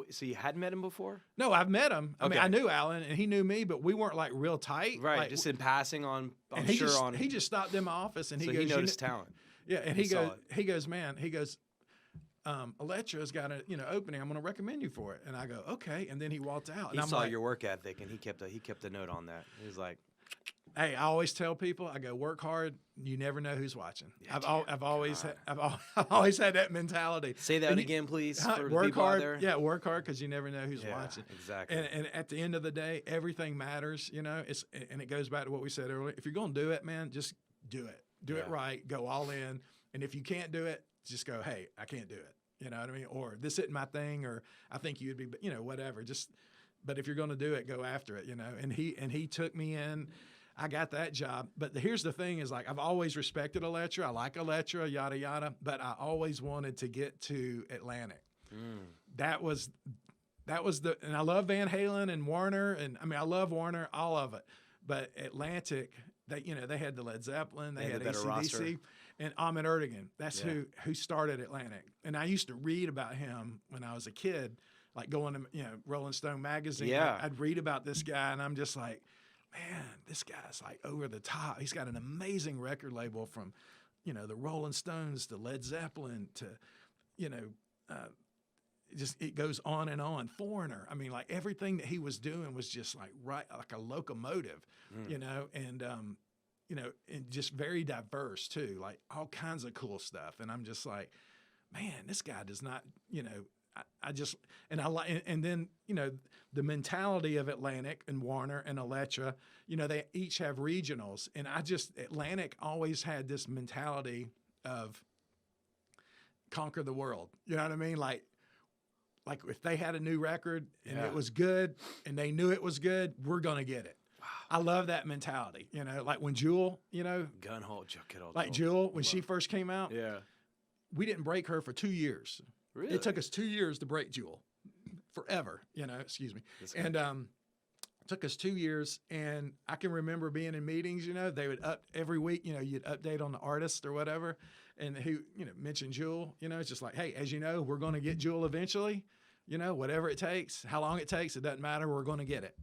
So you hadn't met him before? No, I've met him. I mean, Okay. I knew Alan, and he knew me, but we weren't like real tight. Right, Like, just in passing on. and I'm sure he just stopped in my office, and so he goes, he noticed talent. yeah, and He he saw goes, Elektra's got a opening. I'm going to recommend you for it. And I go, okay. And then he walked out, and He I'm saw like, your work ethic, and he kept a note on that. He was like, hey, I always tell people, I go, work hard. You never know who's watching. Yeah, I've always had that mentality. say that And you- again, please, for the work people out hard. there. Yeah, work hard because you never know who's Yeah, watching. exactly. And at the end of the day, everything matters. And it goes back to what we said earlier. If you're going to do it, man, just do it. Do it Yeah. right. Go all in. And if you can't do it, just go, hey, I can't do it. You know what I mean? Or this isn't my thing. Or I think you'd be, whatever. But if you're going to do it, go after it. And he took me in. I got that job. But here's the thing is, like, I've always respected Elektra. I like Elektra, yada, yada. But I always wanted to get to Atlantic. That was and I love Van Halen and Warner. And I mean, I love Warner, all of it. But Atlantic, they had the Led Zeppelin, they had the better roster. AC/DC, and Ahmet Ertegun. That's who started Atlantic. And I used to read about him when I was a kid, like going to, Rolling Stone magazine. Yeah. I'd read about this guy, and I'm just like, man, this guy's like over the top. He's got an amazing record label from, the Rolling Stones to Led Zeppelin to, it goes on and on. Foreigner. I mean, like everything that he was doing was just like like a locomotive, and just very diverse too, like all kinds of cool stuff. And I'm just like, man, this guy does not, and then, the mentality of Atlantic and Warner and Elektra, they each have regionals. And Atlantic always had this mentality of conquer the world. You know what I mean? Like if they had a new record and it was good and they knew it was good, we're going to get it. Wow. I love that mentality. Like when Jewel, Gunhole, like Jewel, when she first came out, yeah, we didn't break her for 2 years. Really? It took us 2 years to break Jewel, forever, excuse me. And it took us 2 years. And I can remember being in meetings, they would every week, you'd update on the artist or whatever. And who, mentioned Jewel, it's just like, hey, as you know, we're going to get Jewel eventually, whatever it takes, how long it takes, it doesn't matter. We're going to get it.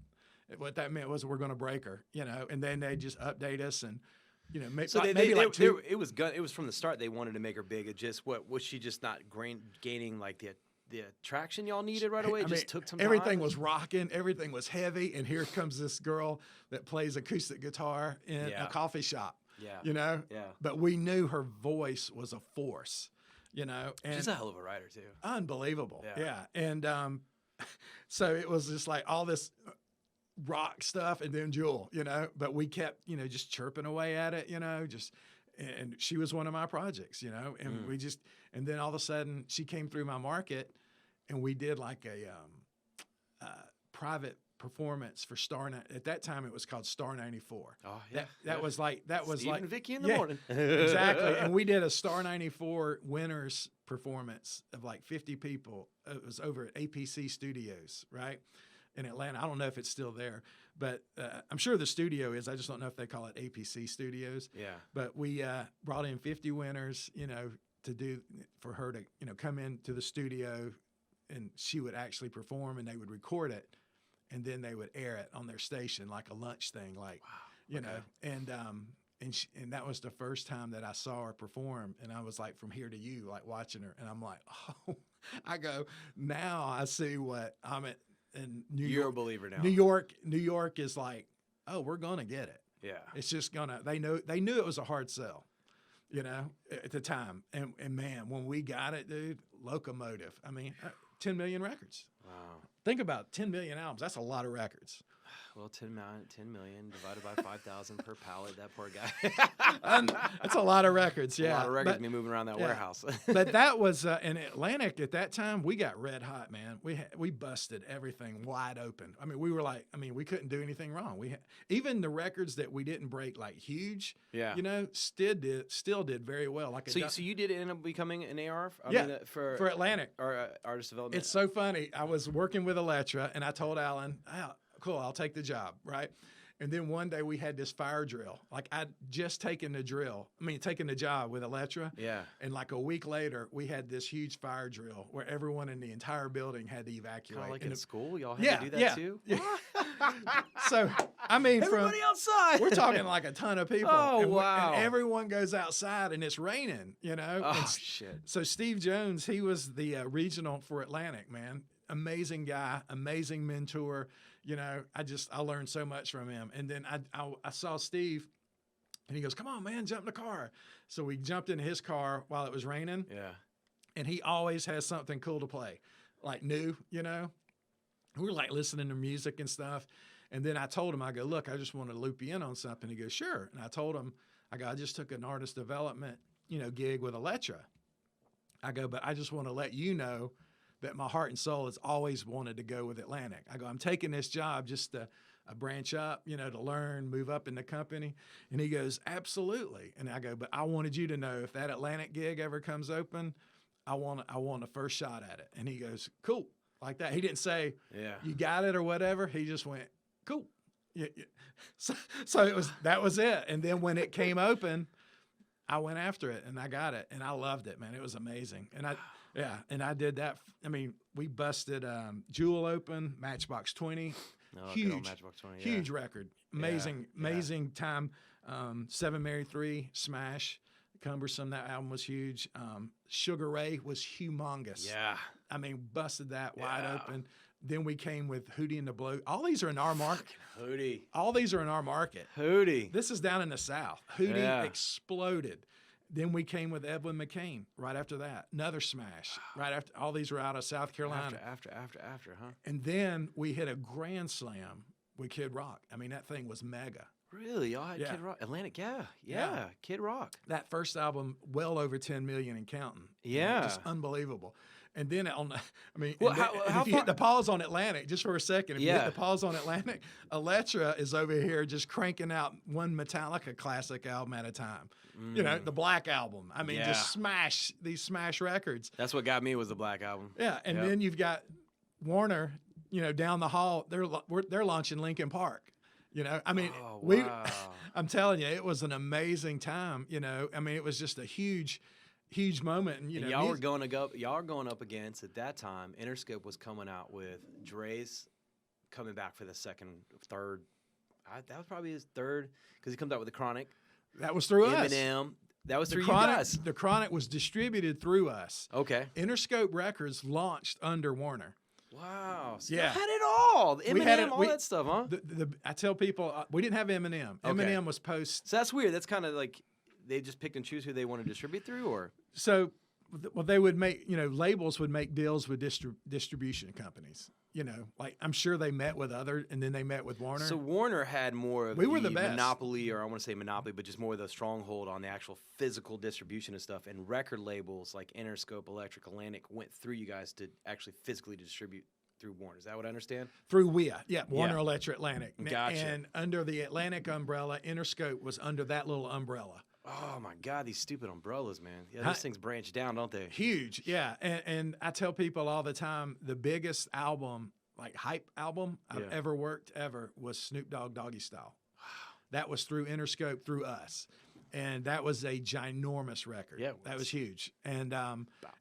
What that meant was we're going to break her, and then they just update us and, so it was from the start. They wanted to make her big. It just was she just not gaining like the attraction y'all needed right away? Took some everything time? was rocking, everything was heavy, and here comes this girl that plays acoustic guitar in a coffee shop. Yeah. But we knew her voice was a force, and she's a hell of a writer too. Unbelievable. Yeah. And so it was just like all this rock stuff and then Jewel, but we kept, just chirping away at it, and she was one of my projects, and and then all of a sudden she came through my market and we did like a private performance for at that time it was called Star 94. Oh yeah. That was like Steve and Vicky in the morning. Exactly. And we did a Star 94 winners performance of like 50 people. It was over at APC Studios, right? In Atlanta. I don't know if it's still there, but I'm sure the studio is. I just don't know if they call it APC Studios. Yeah. But we brought in 50 winners, for her to, come into the studio and she would actually perform, and they would record it, and then they would air it on their station like a lunch thing, like, you know, and that was the first time that I saw her perform, and I was like, from here to you, like watching her, and I'm like, oh, I go, now I see what I'm at in New York. You're a believer now. New York is like, oh, we're gonna get it. Yeah. It's just gonna. They knew it was a hard sell, you know, at the time, and man, when we got it, dude, locomotive. I mean, 10 million records. Wow. Think about 10 million albums. That's a lot of records. Well, 10 million divided by 5,000 per pallet. That poor guy. That's a lot of records. Yeah, A lot of records me moving around that warehouse. But that was in Atlantic at that time. We got red hot, man. We busted everything wide open. I mean, we were like, we couldn't do anything wrong. Even the records that we didn't break like huge. Yeah. You know, still did very well. Like so you did end up becoming an AR? For Atlantic or artist development. It's so funny. I was working with Electra, and I told Alan, oh, cool, I'll take the job, right? And then one day we had this fire drill. Like I'd just taken the job with Electra. Yeah. And like a week later, we had this huge fire drill where everyone in the entire building had to evacuate. Kind of like in school, y'all had to do that too? Yeah. So, everybody outside. We're talking like a ton of people. Oh, and wow. And everyone goes outside and it's raining, you know? Oh, shit. So Steve Jones, he was the regional for Atlantic, man. Amazing guy, amazing mentor. You know, I learned so much from him. And then I saw Steve, and he goes, "Come on, man, jump in the car." So we jumped in his car while it was raining. Yeah. And he always has something cool to play, like new, you know. We were like listening to music and stuff. And then I told him, I go, "Look, I just want to loop you in on something." He goes, "Sure." And I told him, I just took an artist development, gig with Electra. I go, "But I just want to let you know that my heart and soul has always wanted to go with Atlantic." I go, "I'm taking this job just to branch up, to learn, move up in the company." And he goes, "Absolutely." And I go, "But I wanted you to know if that Atlantic gig ever comes open, I want a first shot at it." And he goes, "Cool," like that. He didn't say, "Yeah, you got it" or whatever. He just went, "Cool." Yeah. So that was it. And then when it came open, I went after it and I got it and I loved it, man. It was amazing. And I did that. We busted Jewel open, Matchbox 20. Oh, huge, good old Matchbox 20, yeah. Huge record. Amazing time. 7 Mary 3, smash. Cumbersome, that album was huge. Sugar Ray was humongous. Yeah. Busted that wide open. Then we came with Hootie and the Blow. All these are in our market. Hootie. All these are in our market. Hootie. This is down in the South. Hootie exploded. Then we came with Edwin McCain right after that. Another smash. Right after. All these were out of South Carolina. After, huh? And then we hit a grand slam with Kid Rock. That thing was mega. Really? Y'all had Kid Rock? Atlantic, yeah. Kid Rock. That first album, well over 10 million and counting. Yeah. Just unbelievable. And then how if you hit the pause on Atlantic, just for a second, if you hit the pause on Atlantic, Electra is over here just cranking out one Metallica classic album at a time. The Black Album. Just these smash records. That's what got me was the Black Album. Yeah, and then you've got Warner, down the hall. They're launching Linkin Park. Wow. I'm telling you, it was an amazing time. It was just a huge moment. And, y'all were going up against at that time. Interscope was coming out with Dre's coming back for the third. That was probably his third because he comes out with the Chronic. That was through us. Eminem. That was through you guys. The Chronic was distributed through us. Okay. Interscope Records launched under Warner. Wow. So yeah. had it all. Eminem, all that stuff, huh? I tell people, we didn't have Eminem. Okay. Eminem was post. So that's weird. That's kind of like they just picked and choose who they want to distribute through, or? So, they would make, labels would make deals with distribution companies. I'm sure they met with and then they met with Warner. So Warner had more of we were the best. monopoly, or I want to say monopoly, but just more of the stronghold on the actual physical distribution of stuff. And record labels like Interscope, Electric, Atlantic went through you guys to actually physically distribute through Warner. Is that what I understand? Through WIA, Warner Electric Atlantic. Gotcha. And under the Atlantic umbrella, Interscope was under that little umbrella. Oh my God, these stupid umbrellas, man. Yeah, those things branch down, don't they? Huge, yeah. And I tell people all the time, the biggest album, like hype album I've ever worked was Snoop Dogg Doggy Style. That was through Interscope, through us. and that was a ginormous record. Yeah, it that was. was huge. And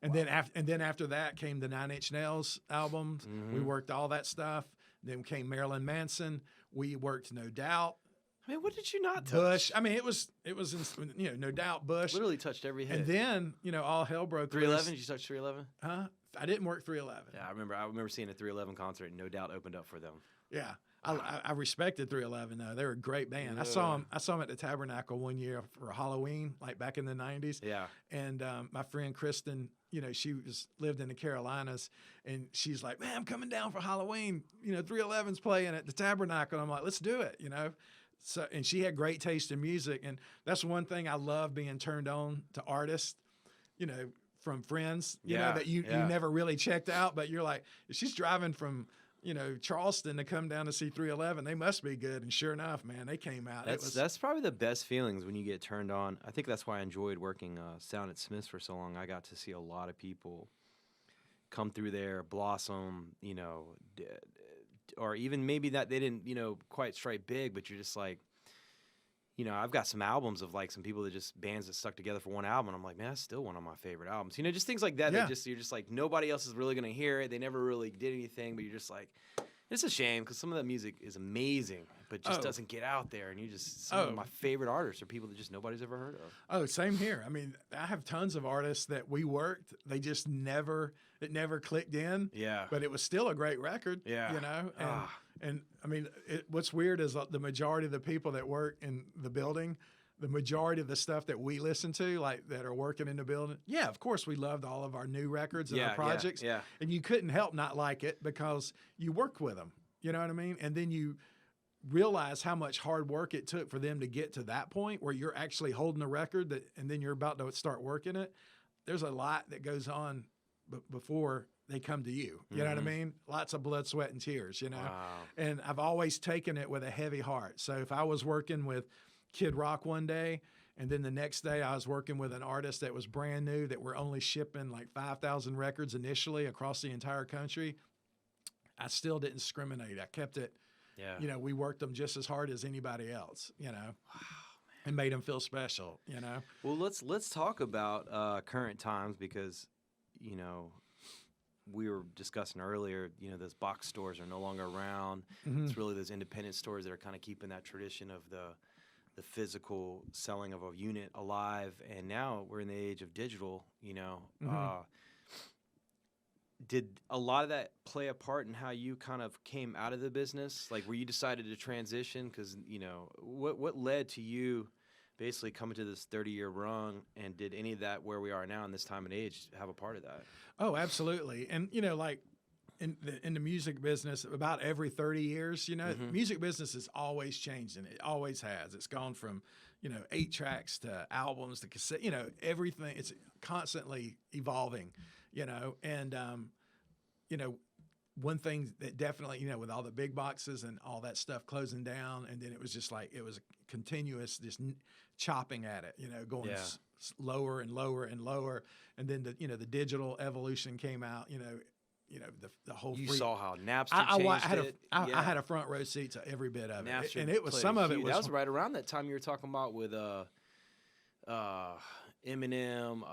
then after that came the Nine Inch Nails albums. We worked all that stuff. Then came Marilyn Manson. We worked No Doubt, I mean, what did you not touch? Bush. I mean, it was No Doubt, Bush. Literally touched every hit. And then all hell broke loose. 311. Did you touch 311? Huh? I didn't work 311. Yeah, I remember seeing a 311 concert, and No Doubt opened up for them. Yeah. I respected 311 though. They were a great band. I saw them at the Tabernacle one year for Halloween, like back in the 90s. Yeah. And my friend Kristen, she lived in the Carolinas, and she's like, "Man, I'm coming down for Halloween. 311's playing at the Tabernacle." And I'm like, "Let's do it." So, and she had great taste in music, and that's one thing I love, being turned on to artists, from friends, that you never really checked out, but you're like, if she's driving from Charleston to come down to see 311, they must be good. And sure enough, man, they came out. That's probably the best feelings when you get turned on. I think that's why I enjoyed working sound at Smith's for so long. I got to see a lot of people come through there, blossom, or even maybe that they didn't, quite strike big, but you're just like, I've got some albums of like some people bands that stuck together for one album. And I'm like, man, that's still one of my favorite albums. Just things like that. Yeah. You're just like, nobody else is really going to hear it. They never really did anything, but you're just like, it's a shame because some of that music is amazing, but just doesn't get out there. And some of my favorite artists are people that just nobody's ever heard of. Oh, same here. I mean, I have tons of artists that we worked. They just it never clicked in. Yeah. But it was still a great record. Yeah. And I mean, what's weird is the majority of the people that work in the building, the majority of the stuff that we listen to, like that are working in the building. Yeah, of course, we loved all of our new records and our projects. Yeah. And you couldn't help not like it because you worked with them. You know what I mean? And then you realize how much hard work it took for them to get to that point where you're actually holding a record and then you're about to start working it. There's a lot that goes on before they come to you. You know what I mean? Lots of blood, sweat, and tears, Wow. And I've always taken it with a heavy heart. So if I was working with Kid Rock one day, and then the next day I was working with an artist that was brand new, that we're only shipping like 5,000 records initially across the entire country, I still didn't discriminate. I kept it, we worked them just as hard as anybody else, and made them feel special, Well, let's talk about current times because, we were discussing earlier, those box stores are no longer around. It's really those independent stores that are kind of keeping that tradition of the physical selling of a unit alive. And now we're in the age of digital, Did a lot of that play a part in how you kind of came out of the business? Like, where you decided to transition? Because, what led to you basically coming to this 30-year run, and did any of that where we are now in this time and age have a part of that? Oh, absolutely. And, like in the music business, about every 30 years, the music business is always changing. It always has. It's gone from, 8 tracks to albums to cassette, everything. It's constantly evolving, and, one thing that definitely, with all the big boxes and all that stuff closing down, and then it was just like, it was a continuous just chopping at it, going lower and lower and lower. And then the digital evolution came out, the whole. You saw how Napster changed it. I had a front row seat to every bit of it, Napster and it was played some a of it huge- was. That was right around that time you were talking about with Eminem.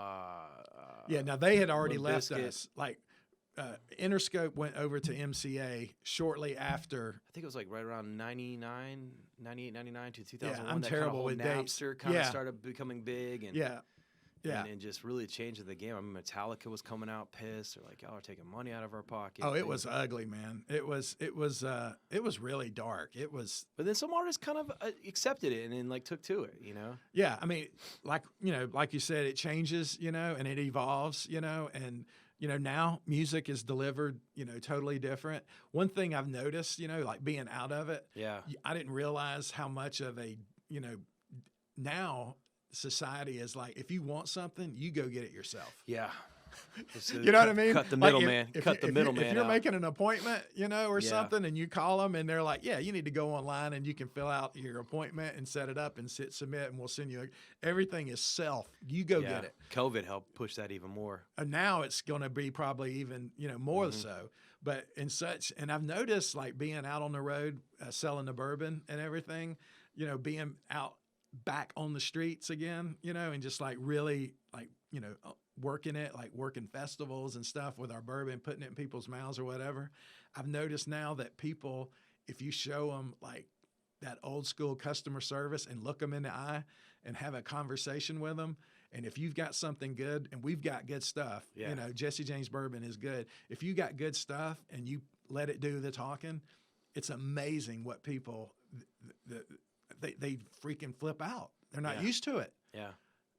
Now they had already Limp left Bizkit. us. Like Interscope went over to MCA shortly after. I think it was like right around 98, 99 to 2001. I'm that terrible kind with of dates. Napster kind of Yeah. started becoming big, and and just really changing the game. I mean, Metallica was coming out pissed. They're like, y'all are taking money out of our pocket. Oh, it was ugly, man. It was really dark. It was. But then some artists kind of accepted it and then like took to it, Yeah, I mean, like you said, it changes, and it evolves, and now music is delivered, totally different. One thing I've noticed, like being out of it, I didn't realize how much of a, now society is like, if you want something, you go get it yourself. Yeah. You know what I mean? Cut the Like, middleman. Cut the middleman. If you're out. making an appointment, or something, and you call them, and they're like, "Yeah, you need to go online, and you can fill out your appointment and set it up and submit, and we'll send you." Everything is self. You go get it. COVID helped push that even more. And now it's going to be probably even more so. But and I've noticed, like being out on the road selling the bourbon and everything, being out back on the streets again, you know, and just like really like, you know, working it, like working festivals and stuff with our bourbon, putting it in people's mouths or whatever. I've noticed now that people, if you show them like that old school customer service and look them in the eye and have a conversation with them, and if you've got something good, and we've got good stuff, you know, Jesse James Bourbon is good. If you got good stuff and you let it do the talking, it's amazing what people, they freaking flip out. They're not used to it. Yeah.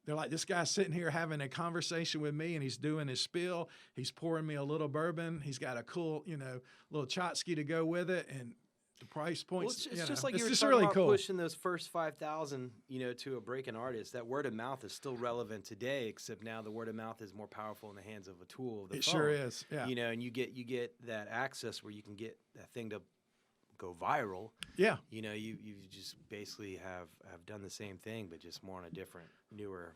They're like, this guy's sitting here having a conversation with me, and he's doing his spiel. He's pouring me a little bourbon. He's got a cool, you know, little Chotsky to go with it, and the price points. Well, it's just like it's you were just talking really about cool. pushing those first 5,000, you know, to a breaking artist. That word of mouth is still relevant today, except now the word of mouth is more powerful in the hands of a tool of the It phone. sure is. Yeah. You know, and you get that access where you can get that thing to go viral. Yeah. You know, you just basically have done the same thing, but just more on a different, newer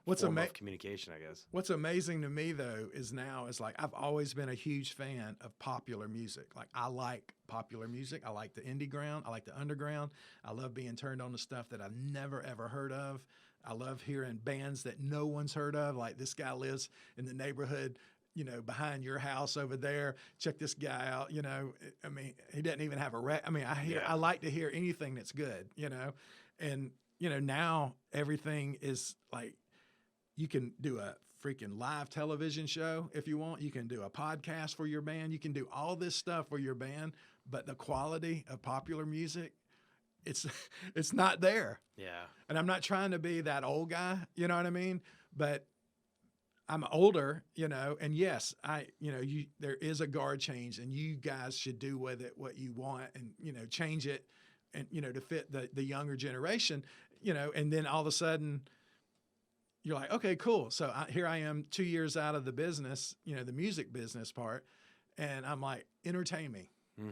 form of communication, I guess. What's amazing to me though is like I've always been a huge fan of popular music. Like I like popular music. I like the indie ground. I like the underground. I love being turned on to stuff that I've never ever heard of. I love hearing bands that no one's heard of. Like this guy lives in the neighborhood, you know, behind your house over there. Check this guy out. You know, I mean, he doesn't even have I like to hear anything that's good, you know, and you know, now everything is like, you can do a freaking live television show if you want. You can do a podcast for your band. You can do all this stuff for your band, but the quality of popular music, it's not there. Yeah. And I'm not trying to be that old guy, you know what I mean? But I'm older, you know, and yes, there is a guard change, and you guys should do with it what you want, and, you know, change it, and, you know, to fit the younger generation, you know, and then all of a sudden, you're like, okay, cool. So here I am 2 years out of the business, you know, the music business part. And I'm like, entertain me,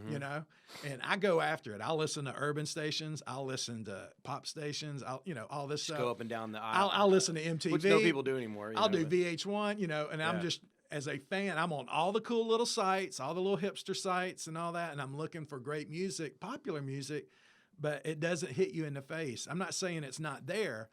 you know, and I go after it. I'll listen to urban stations. I'll listen to pop stations. You know, all this Just stuff. go up and down the aisle. I'll listen to MTV. Which no people do anymore. I'll do VH1, you know, and I'm just, as a fan, I'm on all the cool little sites, all the little hipster sites and all that. And I'm looking for great music, popular music, but it doesn't hit you in the face. I'm not saying it's not there.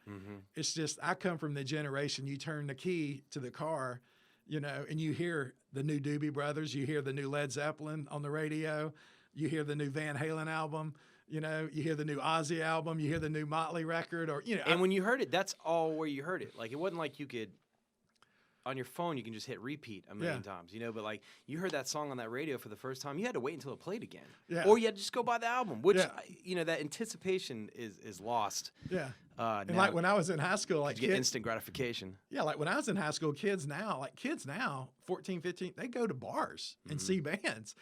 It's just, I come from the generation, you turn the key to the car, you know, and you hear the new Doobie Brothers, you hear the new Led Zeppelin on the radio, you hear the new Van Halen album, you know, you hear the new Ozzy album, you hear the new Motley record, or, you know. And when you heard it, that's all where you heard it. Like, it wasn't like you could, on your phone, you can just hit repeat a million times, you know, but like you heard that song on that radio for the first time, you had to wait until it played again. Yeah. Or you had to just go buy the album, which, you know, that anticipation is lost. Yeah. And like when I was in high school, like you get instant gratification. Yeah. Like when I was in high school, kids now, 14, 15, they go to bars and see bands.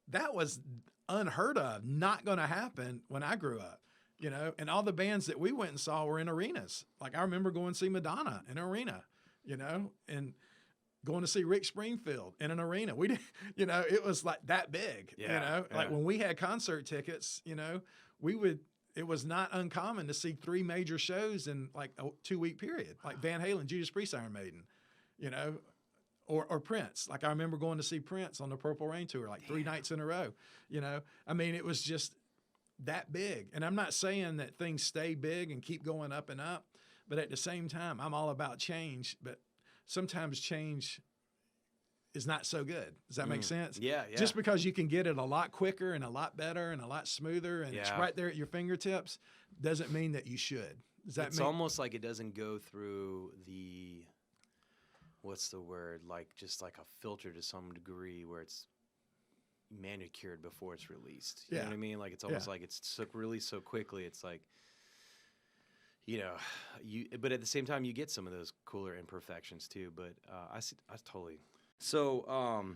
That was unheard of, not going to happen when I grew up, you know, and all the bands that we went and saw were in arenas. Like I remember going to see Madonna in an arena, you know, and going to see Rick Springfield in an arena. We did, you know, it was like that big, you know, like when we had concert tickets, you know, it was not uncommon to see 3 major shows in like a 2-week period, like Van Halen, Judas Priest, Iron Maiden, you know, or Prince. Like I remember going to see Prince on the Purple Rain tour, like 3 nights in a row, you know, I mean, it was just that big. And I'm not saying that things stay big and keep going up and up, but at the same time, I'm all about change, but sometimes change is not so good. Does that make sense? Yeah. Just because you can get it a lot quicker and a lot better and a lot smoother and it's right there at your fingertips doesn't mean that you should. Does that It's almost like it doesn't go through the, what's the word? Like just like a filter to some degree where it's manicured before it's released. You know what I mean? Like it's almost like it's released so quickly. It's like, you know, but at the same time, you get some of those cooler imperfections too. But I totally. So,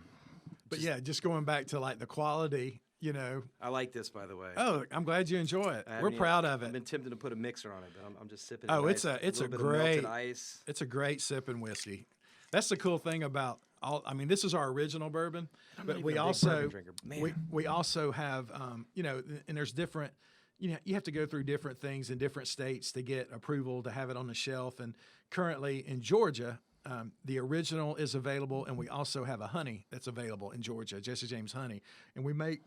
but just going back to like the quality, you know. I like this, by the way. Oh, I'm glad you enjoy it. We're proud of it. I've been tempted to put a mixer on it, but I'm just sipping. Oh, it's a great ice. It's a great sipping whiskey. That's the cool thing about I mean, this is our original bourbon, but we also we also have you know, and there's different. You know, you have to go through different things in different states to get approval to have it on the shelf. And currently in Georgia, the original is available, and we also have a honey that's available in Georgia, Jesse James honey. And we make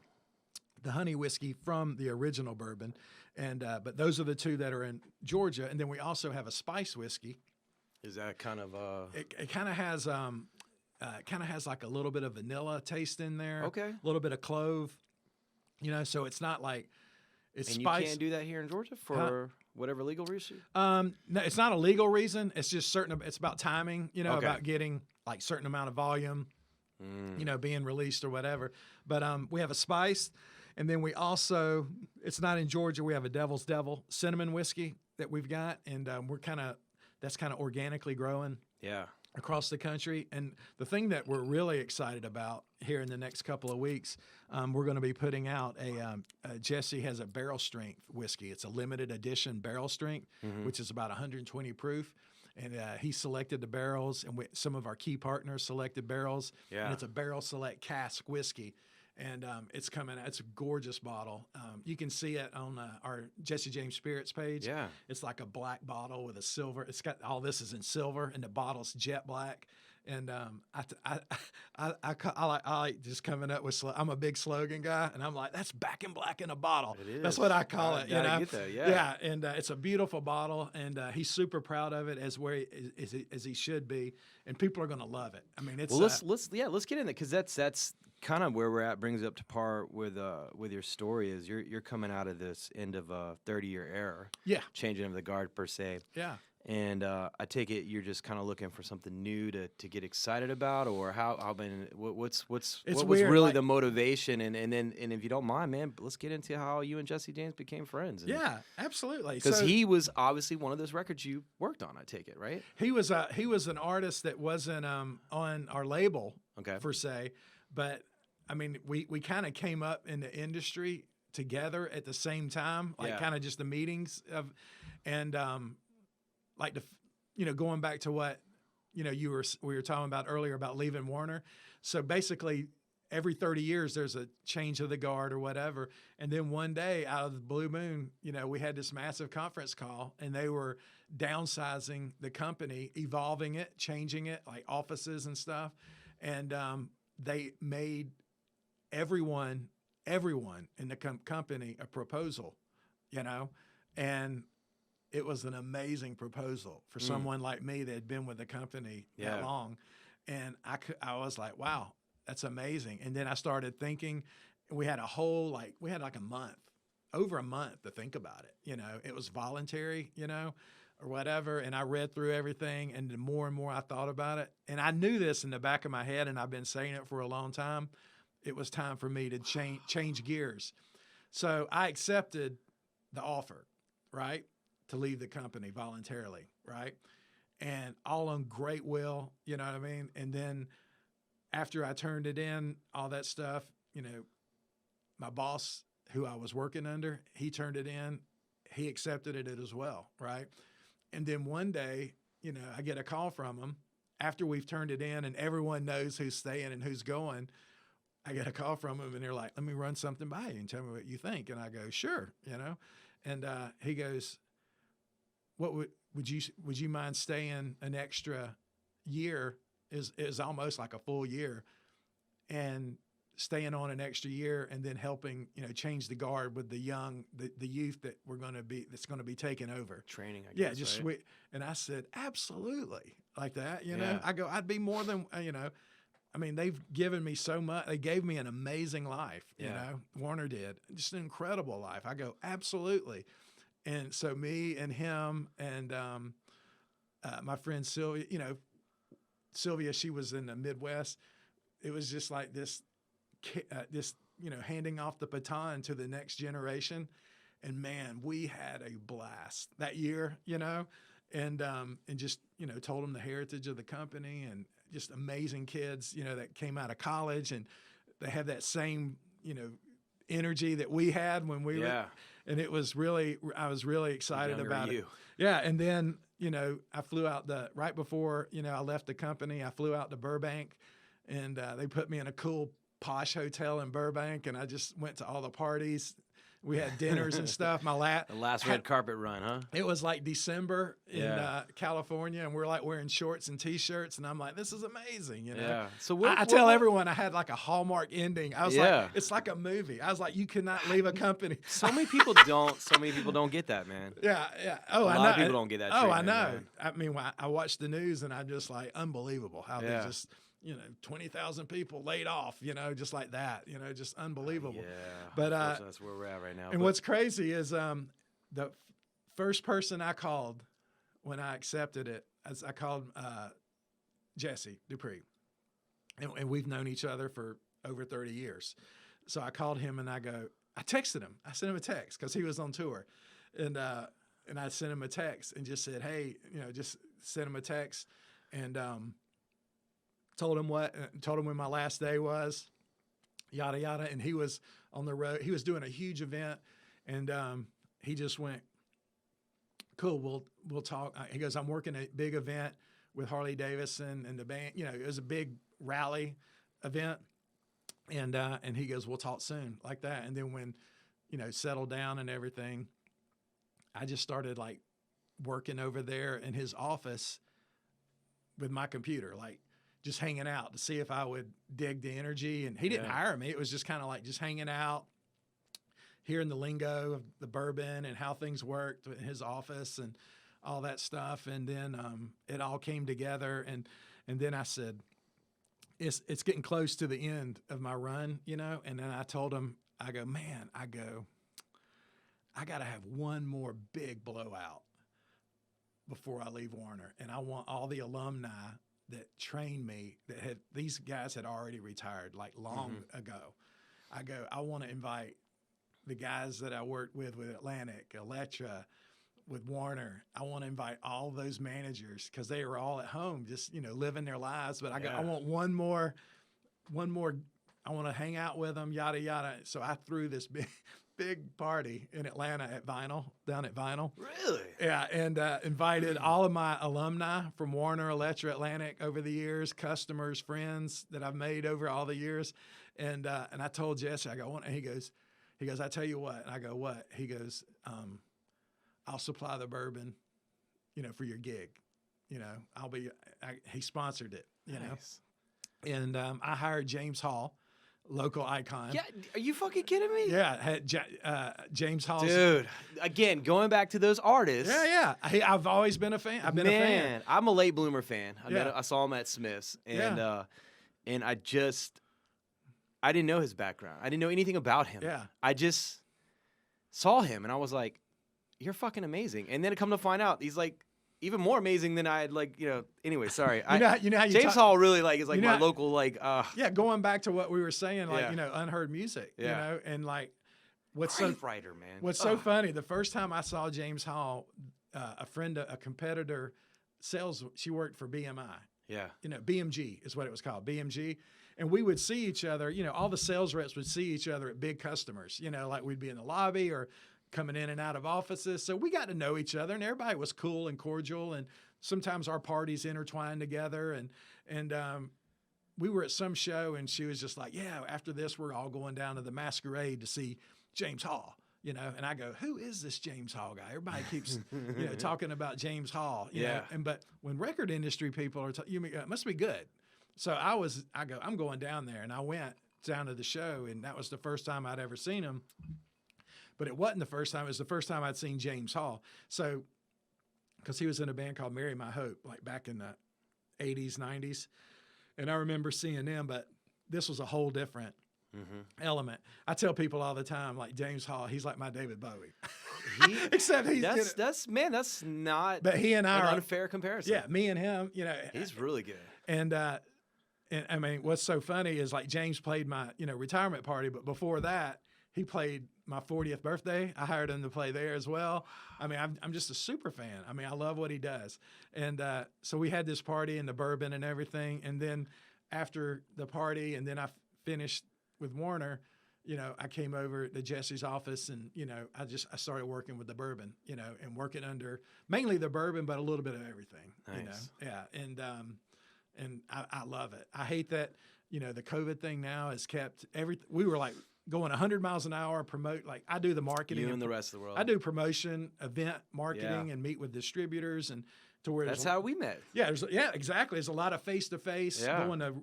the honey whiskey from the original bourbon. And but those are the two that are in Georgia. And then we also have a spice whiskey. Is that kind of It kind of has like a little bit of vanilla taste in there. Okay. A little bit of clove. So it's not like it's and spice. you can't do that here in Georgia for whatever legal reason? No, it's not a legal reason. It's just it's about timing, Okay. about getting like certain amount of volume, being released or whatever. But we have a spice. And then we also, it's not in Georgia, we have a Devil's Devil cinnamon whiskey that we've got. And that's kind of organically growing Yeah. across the country. And the thing that we're really excited about here in the next couple of weeks, we're going to be putting out Jesse has a barrel strength whiskey. It's a limited edition barrel strength, which is about 120 proof. And he selected the barrels, and some of our key partners selected barrels. Yeah. And it's a barrel select cask whiskey. And it's coming out. It's a gorgeous bottle. You can see it on our Jesse James Spirits page. Yeah. It's like a black bottle with a silver. It's got all this is in silver, and the bottle's jet black. And I like just coming up with. I'm a big slogan guy, and I'm like, that's back in black in a bottle. It is. That's what I call it. Gotta get that, yeah. Yeah, and it's a beautiful bottle, and he's super proud of it as he should be, and people are going to love it. I mean, it's Well, let's get in there because that's kind of where we're at. Brings up to par with your story is you're coming out of this end of a 30-year era. Yeah. Changing of the guard per se. Yeah. And I take it you're just kind of looking for something new to get excited about, or what was weird, really like- the motivation, and if you don't mind, man, let's get into how you and Jesse James became friends. Yeah, absolutely. Because So- he was obviously one of those records you worked on. I take it, right? He was an artist that wasn't on our label Okay. per se, but I mean we kind of came up in the industry together at the same time, like Yeah. kind of just the meetings of, and like going back to what we were talking about earlier about leaving Warner. So basically, every 30 years there's a change of the guard or whatever, and then one day out of the blue moon, we had this massive conference call, and they were downsizing the company, evolving it, changing it, like offices and stuff, and they made everyone in the company a proposal, and it was an amazing proposal for someone like me that had been with the company that long. And I was like, wow, that's amazing. And then I started thinking, we had like a month, over a month to think about it. It was voluntary, or whatever. And I read through everything, and the more and more I thought about it, and I knew this in the back of my head, and I've been saying it for a long time, it was time for me to change gears. So I accepted the offer, right, to leave the company voluntarily, right? And all on great will, you know what I mean? And then after I turned it in, all that stuff, my boss, who I was working under, he turned it in, he accepted it as well, right? And then one day, I get a call from him after we've turned it in and everyone knows who's staying and who's going. I get a call from him, and they're like, let me run something by you and tell me what you think. And I go, sure, And he goes, what would you mind staying an extra year? Is almost like a full year, and staying on an extra year, and then helping change the guard with the youth that's going to be taking over Training, I guess. yeah, just right? sweet. And I said, absolutely, like that. Yeah. I go, I'd be more than I mean, they've given me so much. They gave me an amazing life. Warner did just an incredible life. I go, absolutely. And so me and him and my friend Sylvia, she was in the Midwest. It was just like this handing off the baton to the next generation. And man, we had a blast that year, and just, told them the heritage of the company, and just amazing kids, that came out of college, and they have that same, energy that we had when we were. And I was really excited Younger about it. you. Yeah. And then, I flew out right before, I left the company, I flew out to Burbank, and they put me in a cool posh hotel in Burbank, and I just went to all the parties, We had dinners and stuff. The last red carpet run, huh? It was like December in Yeah. California, and we're like wearing shorts and T-shirts, and I'm like, this is amazing, you know. Yeah. So I tell everyone I had like a Hallmark ending. I was Yeah. like, it's like a movie. I was like, you cannot leave a company. So many people don't get that, man. Yeah, yeah. Oh, I know. A lot of people don't get that Oh, I treatment, know. man. I mean, I watch the news, and I'm just like, unbelievable how they Yeah. just, 20,000 people laid off, just like that, just unbelievable. Yeah. But, unfortunately, that's where we're at right now. And but- what's crazy is the first person I called when I accepted it, I called Jesse Dupree. And we've known each other for over 30 years. So I called him and I texted him. I sent him a text because he was on tour. And I sent him a text and just said, hey, just sent him a text and told him when my last day was, yada, yada. And he was on the road. He was doing a huge event. And he just went, cool, we'll talk. He goes, I'm working a big event with Harley Davidson and the band. It was a big rally event. And he goes, we'll talk soon, like that. And then when, settled down and everything, I just started like working over there in his office with my computer, like just hanging out to see if I would dig the energy. And he didn't hire me. It was just kind of like just hanging out, hearing the lingo of the bourbon and how things worked in his office and all that stuff. And then it all came together. And then I said, it's getting close to the end of my run, And then I told him, I got to have one more big blowout before I leave Warner. And I want all the alumni that trained me these guys had already retired like long ago. I want to invite the guys that I worked with Atlantic, Electra, with Warner. I want to invite all those managers because they were all at home, just, living their lives. But I want one more, I want to hang out with them, yada, yada. So I threw this big party in Atlanta down at Vinyl. Really? Yeah, and invited all of my alumni from Warner, Electra, Atlantic over the years, customers, friends that I've made over all the years. And I told Jesse, I go, and he goes, I tell you what. And I go, what? He goes, I'll supply the bourbon, for your gig. He sponsored it, Nice. And I hired James Hall, local icon. Yeah, are you fucking kidding me? Yeah, had James Hall. Dude, again, going back to those artists. Yeah. I've always been a fan. I've been a fan. I'm a late bloomer fan. Yeah. I saw him at Smith's, and I didn't know his background. I didn't know anything about him. Yeah. I just saw him, and I was like, "You're fucking amazing." And then come to find out, he's like even more amazing than I had. Anyway, sorry. You know how you James Hall really is like my how- local Yeah, going back to what we were saying, Yeah. unheard music. Yeah. And like what's great writer, man. What's so funny? The first time I saw James Hall, a competitor, she worked for BMI. Yeah. BMG is what it was called, BMG. And we would see each other, all the sales reps would see each other at big customers, like we'd be in the lobby or coming in and out of offices. So we got to know each other and everybody was cool and cordial. And sometimes our parties intertwined together. And we were at some show and she was just like, yeah, after this, we're all going down to the Masquerade to see James Hall. And I go, who is this James Hall guy? Everybody keeps, talking about James Hall. You know? But when record industry people are, it must be good. So I'm going down there, and I went down to the show, and that was the first time I'd ever seen him. But it wasn't the first time. It was the first time I'd seen James Hall. So, because he was in a band called Marry My Hope, like back in the 80s, 90s. And I remember seeing them, but this was a whole different element. I tell people all the time, like James Hall, he's like my David Bowie. Except that's not but he and I an are unfair comparison. Yeah, me and him, He's really good. And I mean, what's so funny is like James played my, retirement party, but before that, he played my 40th birthday. I hired him to play there as well. I mean, I'm just a super fan. I mean, I love what he does. And so we had this party and the bourbon and everything. And then after the party, and then I finished with Warner, I came over to Jesse's office and, I started working with the bourbon, and working under mainly the bourbon, but a little bit of everything, Nice. Yeah. And I love it. I hate that, the COVID thing now has kept we were like going 100 miles an hour, promote, like I do the marketing. You and the rest of the world. I do promotion, event marketing, and meet with distributors, and to where That's how we met. Yeah, exactly. There's a lot of face-to-face going to,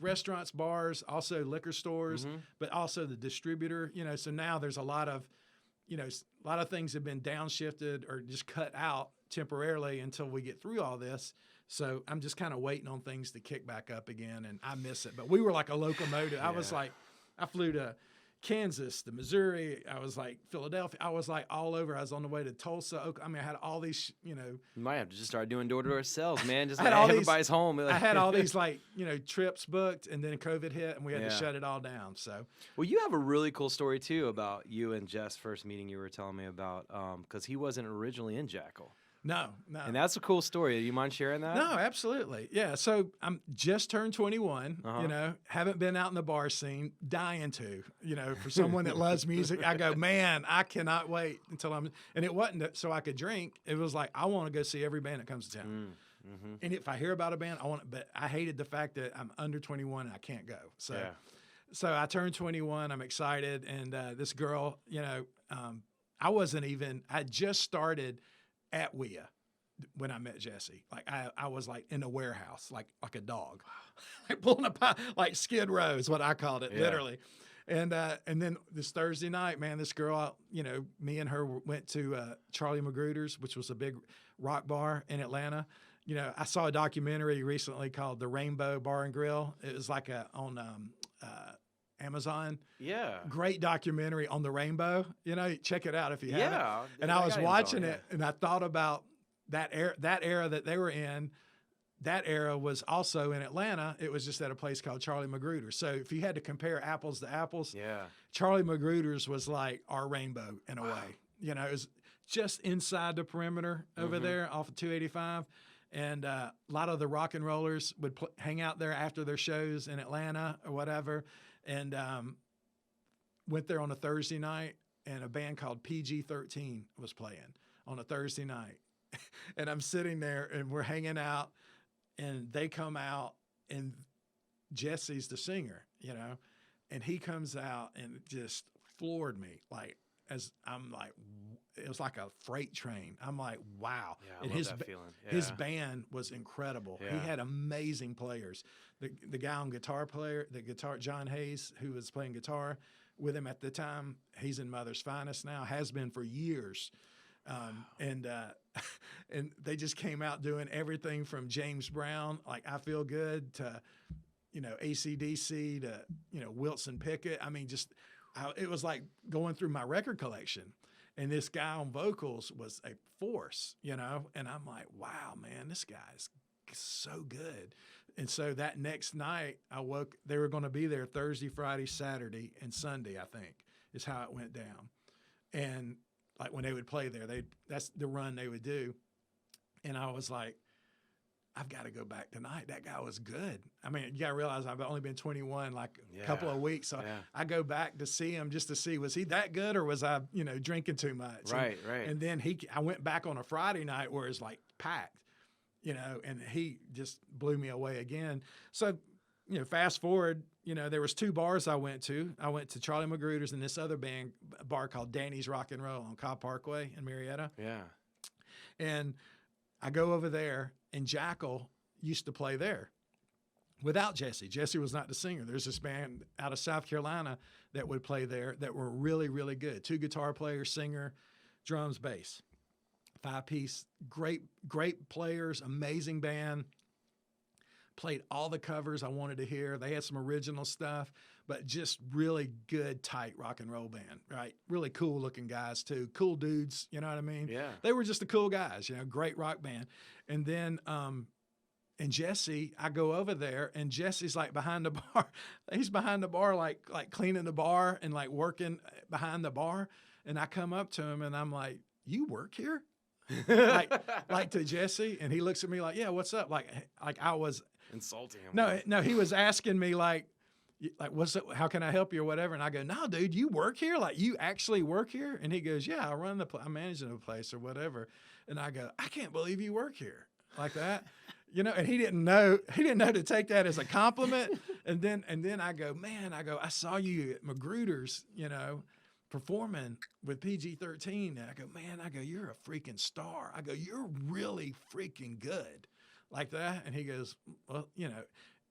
restaurants, bars, also liquor stores, but also the distributor, so now there's a lot of, a lot of things have been downshifted or just cut out temporarily until we get through all this. So I'm just kind of waiting on things to kick back up again, and I miss it. But we were like a locomotive. I was like, I flew to Kansas, to Missouri. I was like Philadelphia. I was like all over. I was on the way to Tulsa. I mean, I had all these, You might have to just start doing door-to-door sales, man. Just I had like all everybody's home. I had all these trips booked, and then COVID hit, and we had to shut it all down. So, well, you have a really cool story too about you and Jess first meeting. You were telling me about because he wasn't originally in Jackal. No. And that's a cool story. Do you mind sharing that? No, absolutely. Yeah. So I'm just turned 21, haven't been out in the bar scene, dying to, for someone that loves music. I go, man, I cannot wait until and it wasn't so I could drink. It was like, I want to go see every band that comes to town. And if I hear about a band, but I hated the fact that I'm under 21 and I can't go. So I turned 21. I'm excited. And this girl, I just started at WIA when I met Jesse. Like I was like in a warehouse, like a dog, like pulling like Skid Row is what I called it, literally. And then this Thursday night, man, this girl, me and her went to Charlie Magruder's, which was a big rock bar in Atlanta. I saw a documentary recently called The Rainbow Bar and Grill. It was like on Amazon. Yeah. Great documentary on the rainbow. Check it out if you haven't. Yeah. And I was watching it and I thought about that era that they were in. That era was also in Atlanta. It was just at a place called Charlie Magruder's. So if you had to compare apples to apples, Charlie Magruder's was like our rainbow in a way. It was just inside the perimeter over there off of 285. And a lot of the rock and rollers would hang out there after their shows in Atlanta or whatever. And went there on a Thursday night, and a band called PG-13 was playing on a Thursday night. And I'm sitting there, and we're hanging out, and they come out, and Jesse's the singer, and he comes out and just floored me. It was like a freight train. I'm like, wow. Yeah, I and love that feeling. Yeah. His band was incredible. Yeah. He had amazing players. The guy on guitar, John Hayes, who was playing guitar with him at the time, he's in Mother's Finest now, has been for years. And they just came out doing everything from James Brown, like I Feel Good, to, AC/DC, to, Wilson Pickett. I mean, it was like going through my record collection. And this guy on vocals was a force, and I'm like, wow, man, this guy's so good. And so that next night they were going to be there Thursday, Friday, Saturday, and Sunday, I think, is how it went down. And like when they would play there, that's the run they would do. And I was like, I've got to go back tonight. That guy was good. I mean, you got to realize I've only been 21 like a couple of weeks. So I go back to see him just to see, was he that good or was I, drinking too much? Right. And then I went back on a Friday night where it's like packed, and he just blew me away again. So, fast forward, there was 2 bars I went to. I went to Charlie Magruder's and this other bar called Danny's Rock and Roll on Cobb Parkway in Marietta. Yeah. And I go over there, and Jackal used to play there without Jesse. Jesse was not the singer. There's this band out of South Carolina that would play there that were really, really good. 2 guitar players, singer, drums, bass. 5-piece, great players, amazing band. Played all the covers I wanted to hear. They had some original stuff, but just really good, tight rock and roll band, right? Really cool looking guys too. Cool dudes, you know what I mean? Yeah. They were just the cool guys, great rock band. And then, and Jesse, I go over there, and Jesse's like behind the bar. He's behind the bar, like cleaning the bar and like working behind the bar. And I come up to him and I'm like, "You work here?" like to Jesse. And he looks at me like, "Yeah, what's up?" Like I was insulting him. No, he was asking me like, what's it? How can I help you or whatever? And I go, "No, dude, you work here? Like you actually work here?" And he goes, "Yeah, I'm managing the place or whatever." And I go, "I can't believe you work here like that." and he didn't know to take that as a compliment. and then I go, man, I saw you at Magruder's, performing with PG-13. And I go, man, you're a freaking star. I go, you're really freaking good like that. And he goes, well,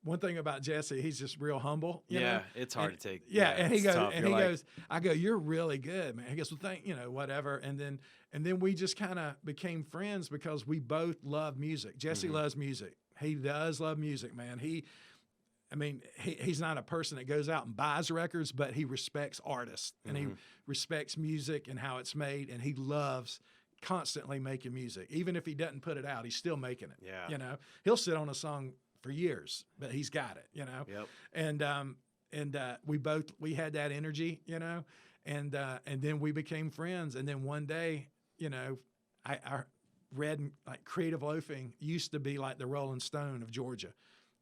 one thing about Jesse, he's just real humble. You know? It's hard to take. Yeah, and he it's goes, tough. and You're he like, goes, I go, you're really good, man. He goes, well, whatever. And then we just kind of became friends because we both love music. Jesse loves music. He does love music, man. He's not a person that goes out and buys records, but he respects artists and he respects music and how it's made, and he loves constantly making music. Even if he doesn't put it out, he's still making it. Yeah. He'll sit on a song for years, but he's got it. Yep. And we had that energy, and then we became friends. And then one day, I read like Creative Loafing used to be like the Rolling Stone of Georgia.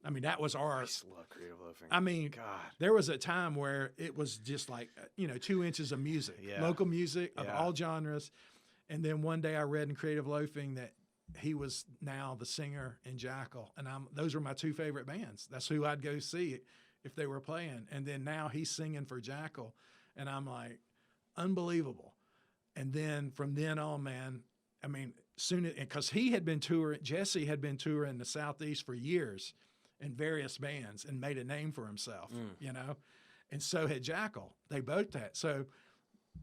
I mean, that was our. I just love Creative Loafing. I mean, God, there was a time where it was just like 2 inches of music, local music of all genres. And then one day I read in Creative Loafing that he was now the singer in Jackal, and those were my 2 favorite bands. That's who I'd go see if they were playing. And then now he's singing for Jackal, and I'm like, unbelievable. And then from then on, man, I mean, because he had been touring, Jesse had been touring the Southeast for years in various bands and made a name for himself, and so had Jackal. They both had. So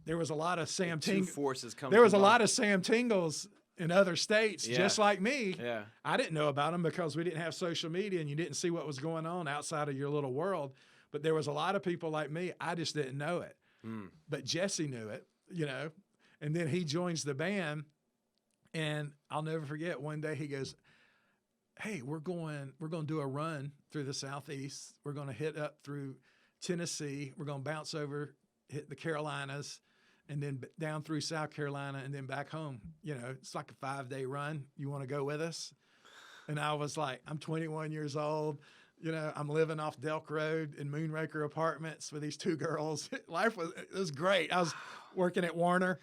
there was a lot of Sam two forces coming. There was a lot of Sam Tingles in other states, just like me. Yeah. I didn't know about them because we didn't have social media and you didn't see what was going on outside of your little world. But there was a lot of people like me. I just didn't know it. But Jesse knew it, and then he joins the band, and I'll never forget one day he goes, hey, we're going to do a run through the Southeast. We're going to hit up through Tennessee. We're going to bounce over, hit the Carolinas, and then down through South Carolina, and then back home. It's like a 5-day run. You want to go with us? And I was like, I'm 21 years old. I'm living off Delk Road in Moonraker Apartments with these 2 girls. Life was great. I was working at Warner,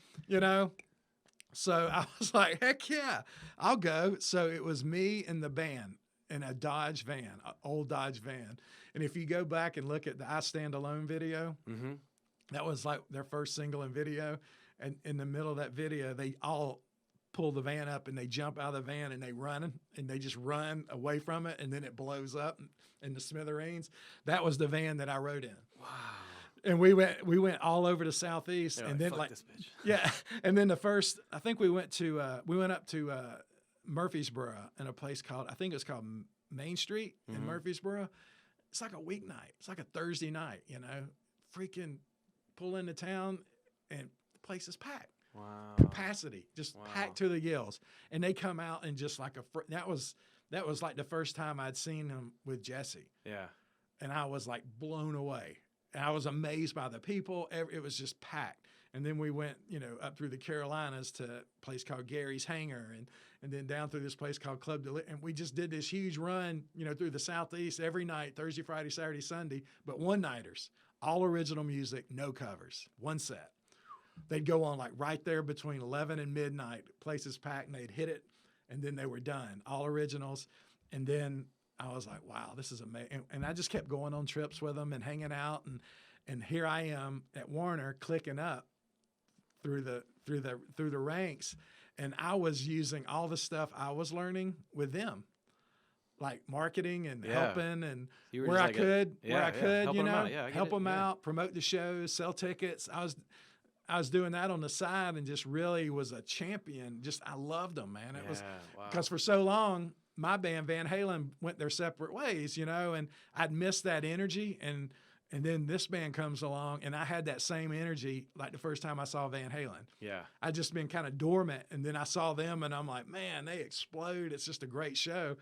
So I was like, heck yeah, I'll go. So it was me and the band in a Dodge van, an old Dodge van. And if you go back and look at the I Stand Alone video, that was like their first single and video. And in the middle of that video, they all pull the van up and they jump out of the van and they just run away from it. And then it blows up in the smithereens. That was the van that I rode in. Wow. And we went all over the Southeast, and then this bitch. Yeah, and then I think we went up to Murfreesboro in a place called, I think it's called Main Street in Murfreesboro. It's like a weeknight. It's like a Thursday night, freaking pull into town and the place is packed. Wow. Capacity, just packed to the gills. And they come out and just like that was like the first time I'd seen them with Jesse. Yeah. And I was like blown away. And I was amazed by the people. It was just packed. And then we went, up through the Carolinas to a place called Gary's Hangar, and then down through this place called Club de And we just did this huge run, through the Southeast every night, Thursday, Friday, Saturday, Sunday, but one-nighters, all original music, no covers, one set. They'd go on like right there between 11 and midnight, places packed, and they'd hit it, and then they were done, all originals. And then I was like, wow, this is amazing. And I just kept going on trips with them and hanging out. And here I am at Warner clicking up through the ranks. And I was using all the stuff I was learning with them, like marketing and helping and where I could, help them out, promote the shows, sell tickets. I was doing that on the side and just really was a champion. I loved them, man. It was because for so long, my band Van Halen went their separate ways, and I'd missed that energy. And then this band comes along, and I had that same energy like the first time I saw Van Halen. Yeah, I'd just been kind of dormant, and then I saw them, and I'm like, man, they explode. It's just a great show.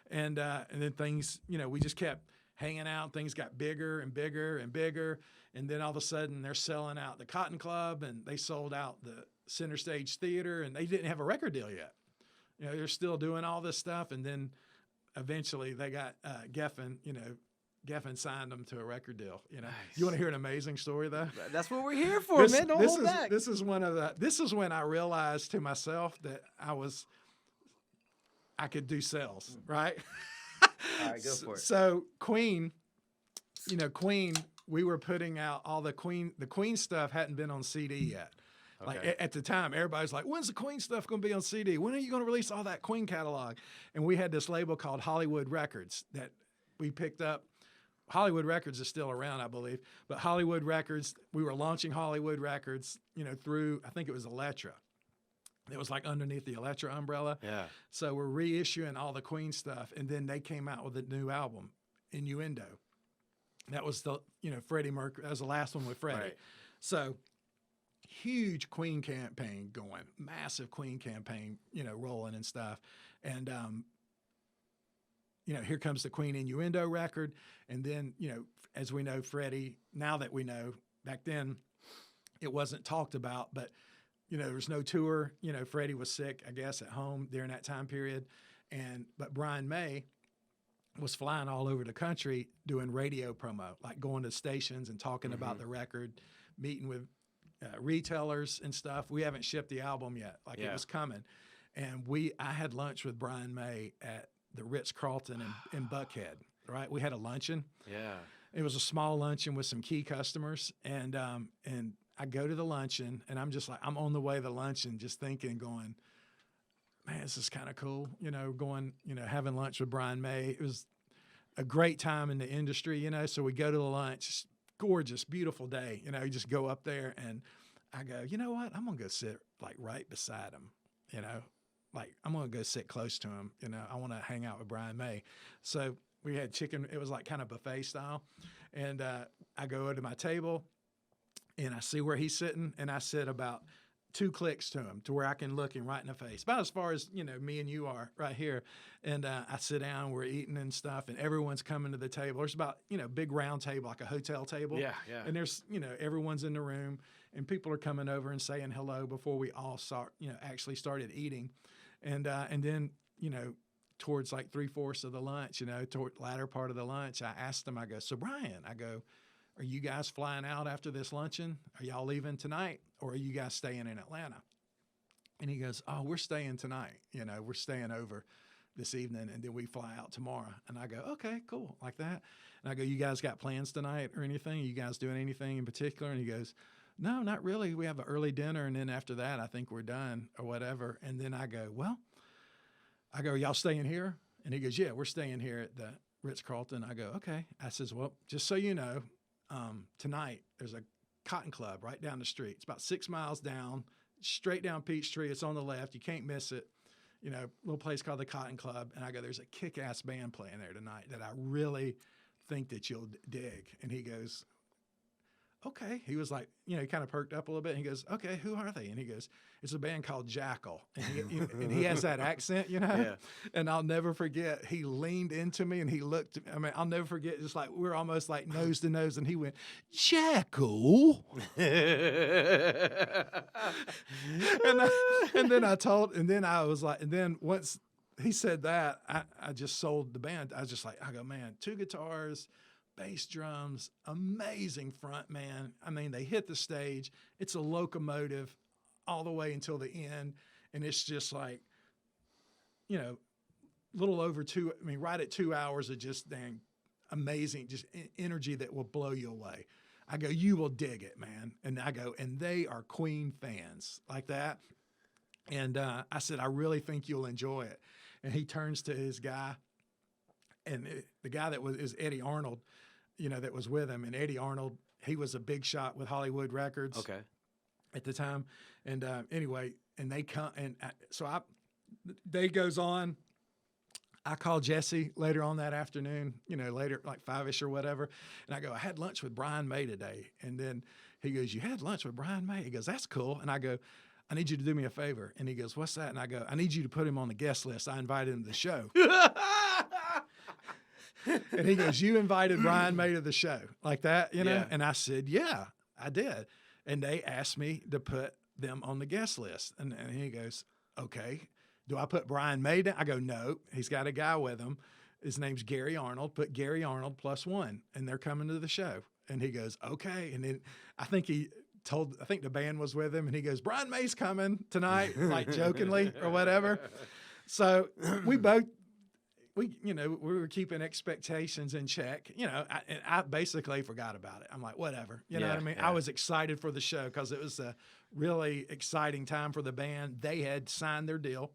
And then things, we just kept hanging out. Things got bigger and bigger and bigger. And then all of a sudden, they're selling out the Cotton Club, and they sold out the Center Stage Theater, and they didn't have a record deal yet. They're still doing all this stuff, and then eventually they got Geffen. Geffen signed them to a record deal. Nice. You want to hear an amazing story though? That's what we're here for, man. Don't hold back. This is when I realized to myself that I could do sales, right? All right, go for it. So Queen, Queen, we were putting out all the Queen stuff hadn't been on CD yet. Like Okay. at the time, everybody's like, when's the Queen stuff going to be on CD? When are you going to release all that Queen catalog? And we had this label called Hollywood Records that we picked up. Hollywood Records is still around, I believe. But Hollywood Records, we were launching Hollywood Records, through, I think it was Elektra. It was like underneath the Elektra umbrella. Yeah. So we're reissuing all the Queen stuff. And then they came out with a new album, Innuendo. That was the, Freddie Mercury. That was the last one with Freddie. Right. So huge Queen campaign going, massive Queen campaign, rolling and stuff. And, here comes the Queen Innuendo record. And then, as we know, Freddie, now that we know, back then it wasn't talked about, but, there was no tour. Freddie was sick, I guess, at home during that time period. But Brian May was flying all over the country doing radio promo, like going to stations and talking about the record, meeting with retailers and stuff. We haven't shipped the album yet. It was coming. And I had lunch with Brian May at the Ritz-Carlton in Buckhead, right? We had a luncheon. Yeah. It was a small luncheon with some key customers. And I go to the luncheon and I'm just like, I'm on the way to the luncheon just thinking, going, man, this is kind of cool, going, having lunch with Brian May. It was a great time in the industry, so we go to the lunch, gorgeous, beautiful day, you just go up there and I go, you know what? I'm going to go sit like right beside him, like I'm going to go sit close to him. I want to hang out with Brian May. So we had chicken. It was like kind of buffet style. And I go over to my table and I see where he's sitting and I sit about 2 clicks to him to where I can look him right in the face, about as far as, me and you are right here. And I sit down, we're eating and stuff, and everyone's coming to the table. There's about, big round table, like a hotel table. Yeah, yeah. And there's, everyone's in the room and people are coming over and saying hello before we all actually started eating. And then, towards like 3/4 of the lunch, toward the latter part of the lunch, I asked him, I go, so Brian, I go, are you guys flying out after this luncheon? Are y'all leaving tonight? Or are you guys staying in Atlanta? And he goes, oh, we're staying tonight. We're staying over this evening and then we fly out tomorrow. And I go, okay, cool, like that. And I go, you guys got plans tonight or anything? Are you guys doing anything in particular? And he goes, no, not really. We have an early dinner. And then after that, I think we're done or whatever. And then I go, are y'all staying here? And he goes, yeah, we're staying here at the Ritz-Carlton. I go, okay. I says, well, just so you know, tonight there's a cotton club right down the street. It's about 6 miles down, straight down Peachtree. It's on the left. You can't miss it. Little place called the Cotton Club. And I go, there's a kick-ass band playing there tonight that I really think that you'll dig. And he goes, okay. He was like, he kind of perked up a little bit. And he goes, okay, who are they? And he goes, it's a band called Jackal. And he has that accent, Yeah. And I'll never forget, he leaned into me and he looked, I'll never forget, just like we're almost like nose to nose. And he went, Jackal. And then I was like, and then once he said that, I just sold the band. I was just like, I go, man, 2 guitars, bass drums, amazing front man. They hit the stage. It's a locomotive all the way until the end. And it's just like, little over right at 2 hours of just dang amazing, just energy that will blow you away. I go, you will dig it, man. And I go, and they are Queen fans like that. And I said, I really think you'll enjoy it. And he turns to his guy, and the guy that is Eddie Arnold, that was with him. And Eddie Arnold, he was a big shot with Hollywood Records. Okay. At the time. And anyway, and they come, and the day goes on. I call Jesse later on that afternoon, later, like 5-ish or whatever. And I go, I had lunch with Brian May today. And then he goes, you had lunch with Brian May? He goes, that's cool. And I go, I need you to do me a favor. And he goes, what's that? And I go, I need you to put him on the guest list. I invited him to the show. And he goes, you invited Brian May to the show like that, Yeah. And I said, yeah, I did. And they asked me to put them on the guest list. And he goes, okay, do I put Brian May down? I go, no, he's got a guy with him. His name's Gary Arnold. Put Gary Arnold +1, and they're coming to the show. And he goes, okay. And then I think the band was with him, and he goes, Brian May's coming tonight, like jokingly or whatever. So we were keeping expectations in check, and I basically forgot about it. I'm like, whatever, you know what I mean? Yeah. I was excited for the show because it was a really exciting time for the band. They had signed their deal.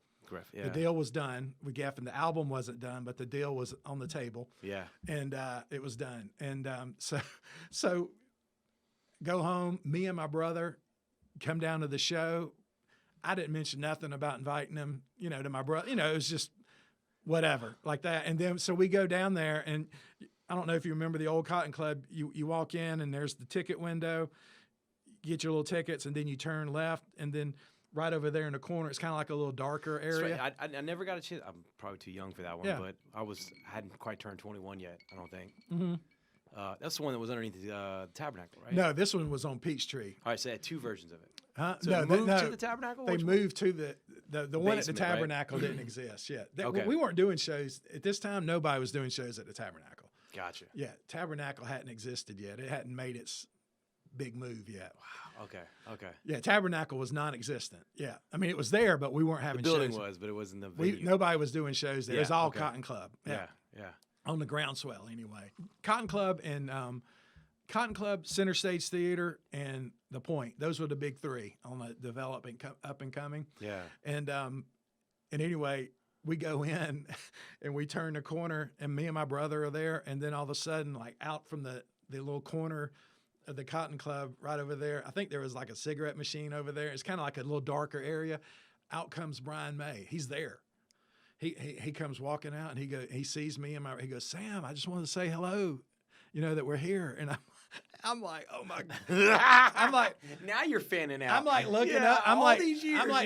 Yeah. The deal was done. The album wasn't done, but the deal was on the table. Yeah. And it was done. And so go home. Me and my brother come down to the show. I didn't mention nothing about inviting him, to my brother. It was just whatever, like that. And then so we go down there, and I don't know if you remember the old Cotton Club. You walk in, and there's the ticket window. You get your little tickets, and then you turn left, and then right over there in the corner, it's kind of like a little darker area. Right. I never got a chance. I'm probably too young for that one, but I hadn't quite turned 21 yet, I don't think. Mm-hmm. That's the one that was underneath the tabernacle, right? No, this one was on Peachtree. All right, so they had two versions of it. Huh? So no, it moved to the tabernacle? They moved to the one at the Basement, tabernacle didn't exist yet. Okay. We weren't doing shows at this time. Nobody was doing shows at the tabernacle. Gotcha. Yeah, tabernacle hadn't existed yet. It hadn't made its big move yet. Wow. Okay. Yeah, tabernacle was non-existent. Yeah, I mean it was there, but we weren't having The building shows. was, but it wasn't the venue. Nobody was doing shows there. It was all okay. Cotton Club. Yeah. On the groundswell, anyway. Cotton Club and Cotton Club, Center Stage Theater, and The Point. Those were the big three on the developing, up and coming. Yeah. And anyway, we go in and we turn the corner, and me and my brother are there, and then all of a sudden, like out from the little corner of the Cotton Club right over there, I think there was like a cigarette machine over there. It's kind of like a little darker area. Out comes Brian May. He's there. He comes walking out, and he sees me, and he goes, Sam, I just wanted to say hello, that we're here. And I'm like, oh my God. I'm like, now you're fanning out. I'm like looking up. I'm like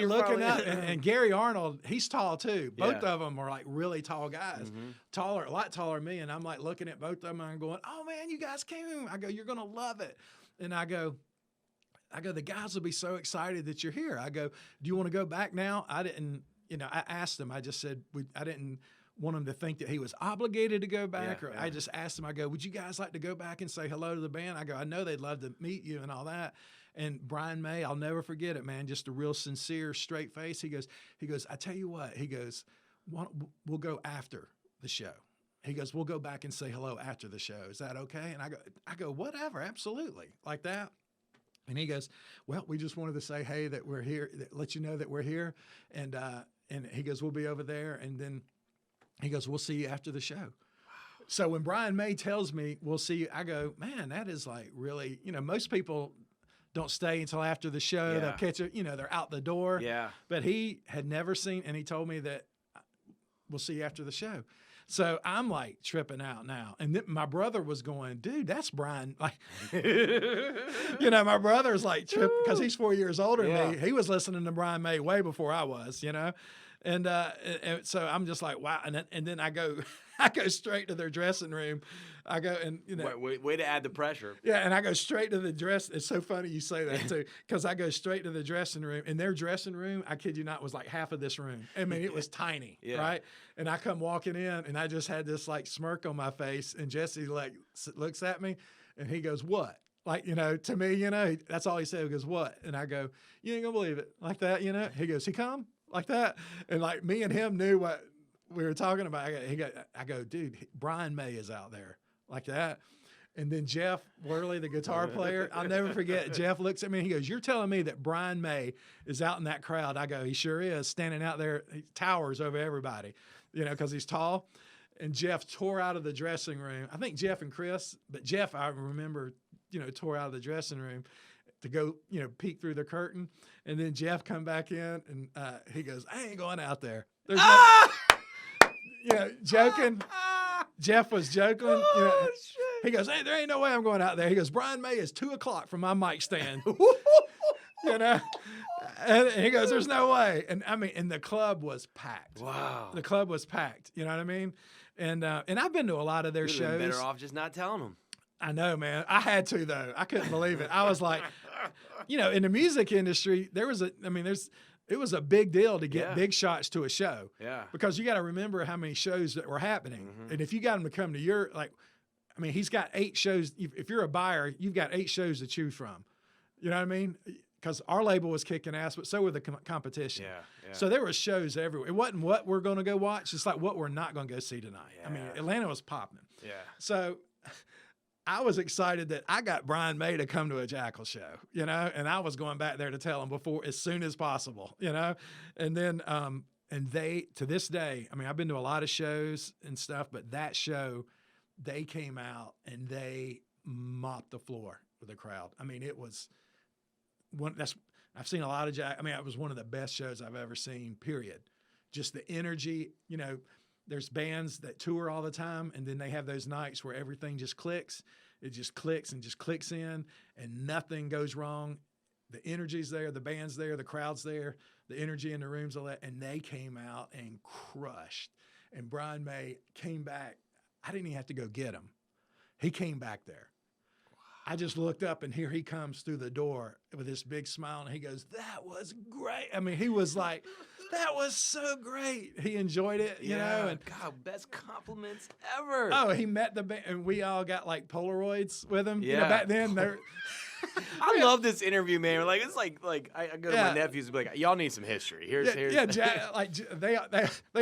looking up, probably... and Gary Arnold, he's tall too. Both Yeah. of them are like really tall guys, Mm-hmm. a lot taller than me. And I'm like looking at both of them, and I'm going, oh man, you guys came. I go, you're gonna love it. And I go, the guys will be so excited that you're here. I go, do you want to go back now? I didn't, I asked him. I just said I didn't want him to think that he was obligated to go back, Yeah. I just asked him, I go, would you guys like to go back and say hello to the band? I go, I know they'd love to meet you and all that. And Brian May, I'll never forget it, man, just a real sincere, straight face. He goes, I tell you what, he goes, we'll go after the show. He goes, we'll go back and say hello after the show. Is that okay? And I go, whatever, absolutely, like that. And he goes, well, we just wanted to say, hey, that we're here, let you know that we're here. And he goes, we'll be over there. And then he goes, we'll see you after the show. Wow. So when Brian May tells me, we'll see you, I go, man, that is like really, most people don't stay until after the show. Yeah. They'll catch it, they're out the door. Yeah. But he had never seen, and he told me that we'll see you after the show. So I'm like tripping out now. And then my brother was going, dude, that's Brian. Like, my brother's like tripping because he's 4 years older than me. He was listening to Brian May way before I was, And so I'm just like, wow. And then I go straight to their dressing room. I go and, way to add the pressure. Yeah. And I go straight to the dress. It's so funny you say that too, because I go straight to the dressing room, and their dressing room, I kid you not, was like half of this room. I mean, it was tiny. Yeah. Right. And I come walking in, and I just had this like smirk on my face, and Jesse like looks at me, and he goes, what? Like, to me, that's all he said. He goes, what? And I go, you ain't gonna believe it. Like that, He goes, he come? Like that. And like me and him knew what we were talking about. I go, dude, Brian May is out there like that. And then Jeff Worley, the guitar player, I'll never forget. Jeff looks at me and he goes, you're telling me that Brian May is out in that crowd? I go, he sure is, standing out there. He towers over everybody, because he's tall. And Jeff tore out of the dressing room. I think Jeff and Chris, but Jeff, I remember, tore out of the dressing room to go, peek through the curtain. And then Jeff come back in, and he goes, I ain't going out there. There's joking. Jeff was joking. Shit. He goes, hey, there ain't no way I'm going out there. He goes, Brian May is 2:00 from my mic stand. And he goes, there's no way. And I mean, and the club was packed. Wow. The club was packed. You know what I mean? And I've been to a lot of their You'd shows. have been better off just not telling them. I know, man. I had to, though. I couldn't believe it. I was like, in the music industry, it was a big deal to get big shots to a show. Yeah. Because you got to remember how many shows that were happening. Mm-hmm. And if you got them to come to he's got 8 shows. If you're a buyer, you've got 8 shows to choose from. You know what I mean? because our label was kicking ass, but so were the competition. Yeah. So there were shows everywhere. It wasn't what we're going to go watch. It's like what we're not going to go see tonight. I mean, Yeah. Atlanta was popping. Yeah. So I was excited that I got Brian May to come to a Jackal show, you know, and I was going back there to tell him as soon as possible, you know, and then, and they, to this day, I mean, I've been to a lot of shows and stuff, but that show, they came out and they mopped the floor with the crowd. I mean, it was I've seen a lot of it was one of the best shows I've ever seen, period. Just the energy, you know, there's bands that tour all the time, and then they have those nights where everything just clicks. It just clicks and just clicks in, and nothing goes wrong. The energy's there, the band's there, the crowd's there, the energy in the rooms, all that. And they came out and crushed. And Brian May came back. I didn't even have to go get him. He came back there. I just looked up, and here he comes through the door with this big smile, and he goes, "That was great." I mean, he was like, "That was so great." He enjoyed it, you know. And God, best compliments ever. oh, he met the band, and we all got like Polaroids with him. You know, Yeah. back then, they're I love this interview, man. Like it's like I go to Yeah. my nephews and be like, y'all need some history. Here's they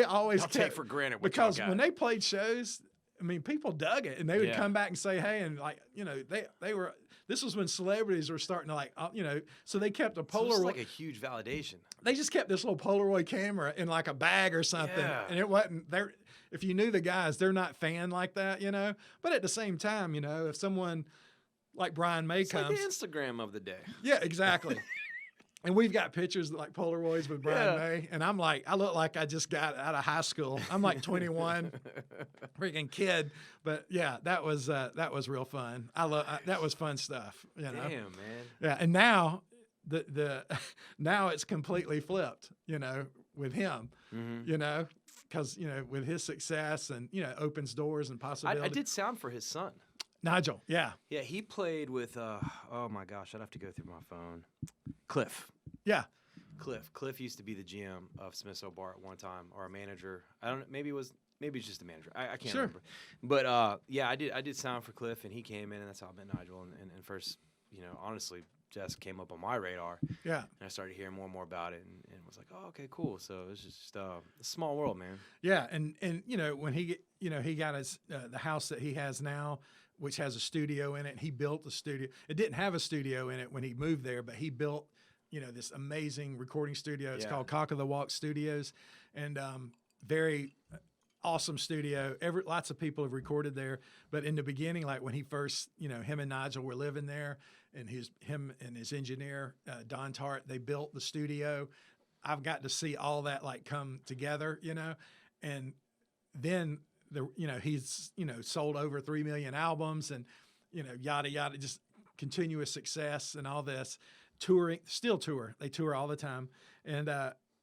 always I'll kept, take for granted what because y'all got. when they played shows, I mean, people dug it, and they would Yeah. come back and say, "Hey," and like, you know, they were. This was when celebrities were starting to like, you know, so they kept a So it's Polaroid. like a huge validation. They just kept this little Polaroid camera in like a bag or something, Yeah. and it wasn't there. If you knew the guys, they're not fan like that, you know. But at the same time, you know, if someone like Brian May It's like comes, the Instagram of the day. yeah, exactly. And we've got pictures like Polaroids with Brian Yeah. May, and I'm like, I look like I just got out of high school. I'm like 21, freaking kid. But yeah, that was real fun. That was fun stuff, you know. Damn, man. Yeah, and now the now it's completely flipped, you know, with him, Mm-hmm. you know, because you know with his success and you know opens doors and possibilities. I did sound for his son. Nigel, yeah, Yeah, he played with. Oh my gosh, I'd have to go through my phone. Cliff. yeah, Cliff used to be the GM of Smith Bar at one time, or a manager. I don't know. Maybe it's just a manager. I can't Sure. remember. But yeah, I did sound for Cliff, and he came in, and that's how I met Nigel. And first, you know, honestly, Jess came up on my radar, yeah. and I started hearing more and more about it, and was like, oh, okay, cool. So it's just a small world, man. Yeah, and you know when he got his the house that he has now, which has a studio in it. He built the studio. It didn't have a studio in it when he moved there, but he built this amazing recording studio. It's Yeah. called Cock of the Walk Studios, and very awesome studio. Lots of people have recorded there, but in the beginning, like when he first, him and Nigel were living there, and him and his engineer Don Tart, they built the studio. I've got to see all that like come together, and then he's sold over 3 million albums, and yada yada, just continuous success and all this. Touring, still tour. They tour all the time. And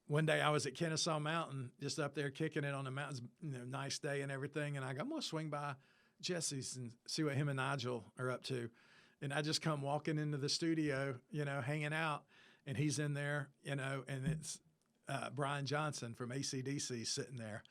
one day I was at Kennesaw Mountain, just up there kicking it on the mountains, nice day and everything. And I go, I'm gonna swing by Jesse's and see what him and Nigel are up to. And I just come walking into the studio, hanging out, and he's in there, and it's Brian Johnson from AC/DC sitting there.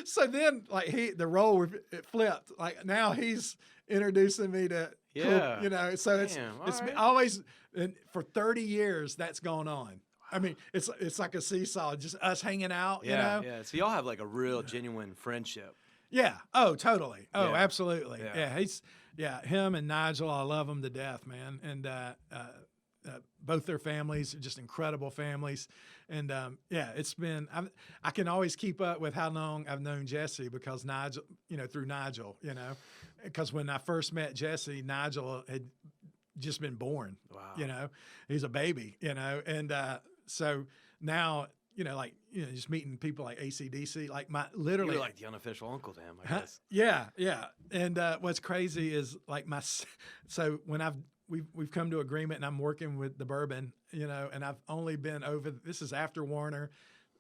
So then, like the role it flipped. Like now he's introducing me to, Yeah. So Damn, it's all right. always, and for 30 years that's gone on. I mean, it's like a seesaw, just us hanging out. Yeah, yeah. So y'all have like a real genuine friendship. Yeah. Oh, totally. Oh, Yeah. absolutely. Yeah. Yeah. Him and Nigel, I love them to death, man. And both their families are just incredible families. And it's been, I can always keep up with how long I've known Jesse because Nigel, through Nigel, because when I first met Jesse, Nigel had just been born. Wow. He's a baby, and so now, just meeting people like AC/DC, like literally You're like the unofficial uncle to him, I Huh? guess. Yeah, yeah. And what's crazy is like so when we've come to agreement, and I'm working with the bourbon, and I've only been over. This is after Warner,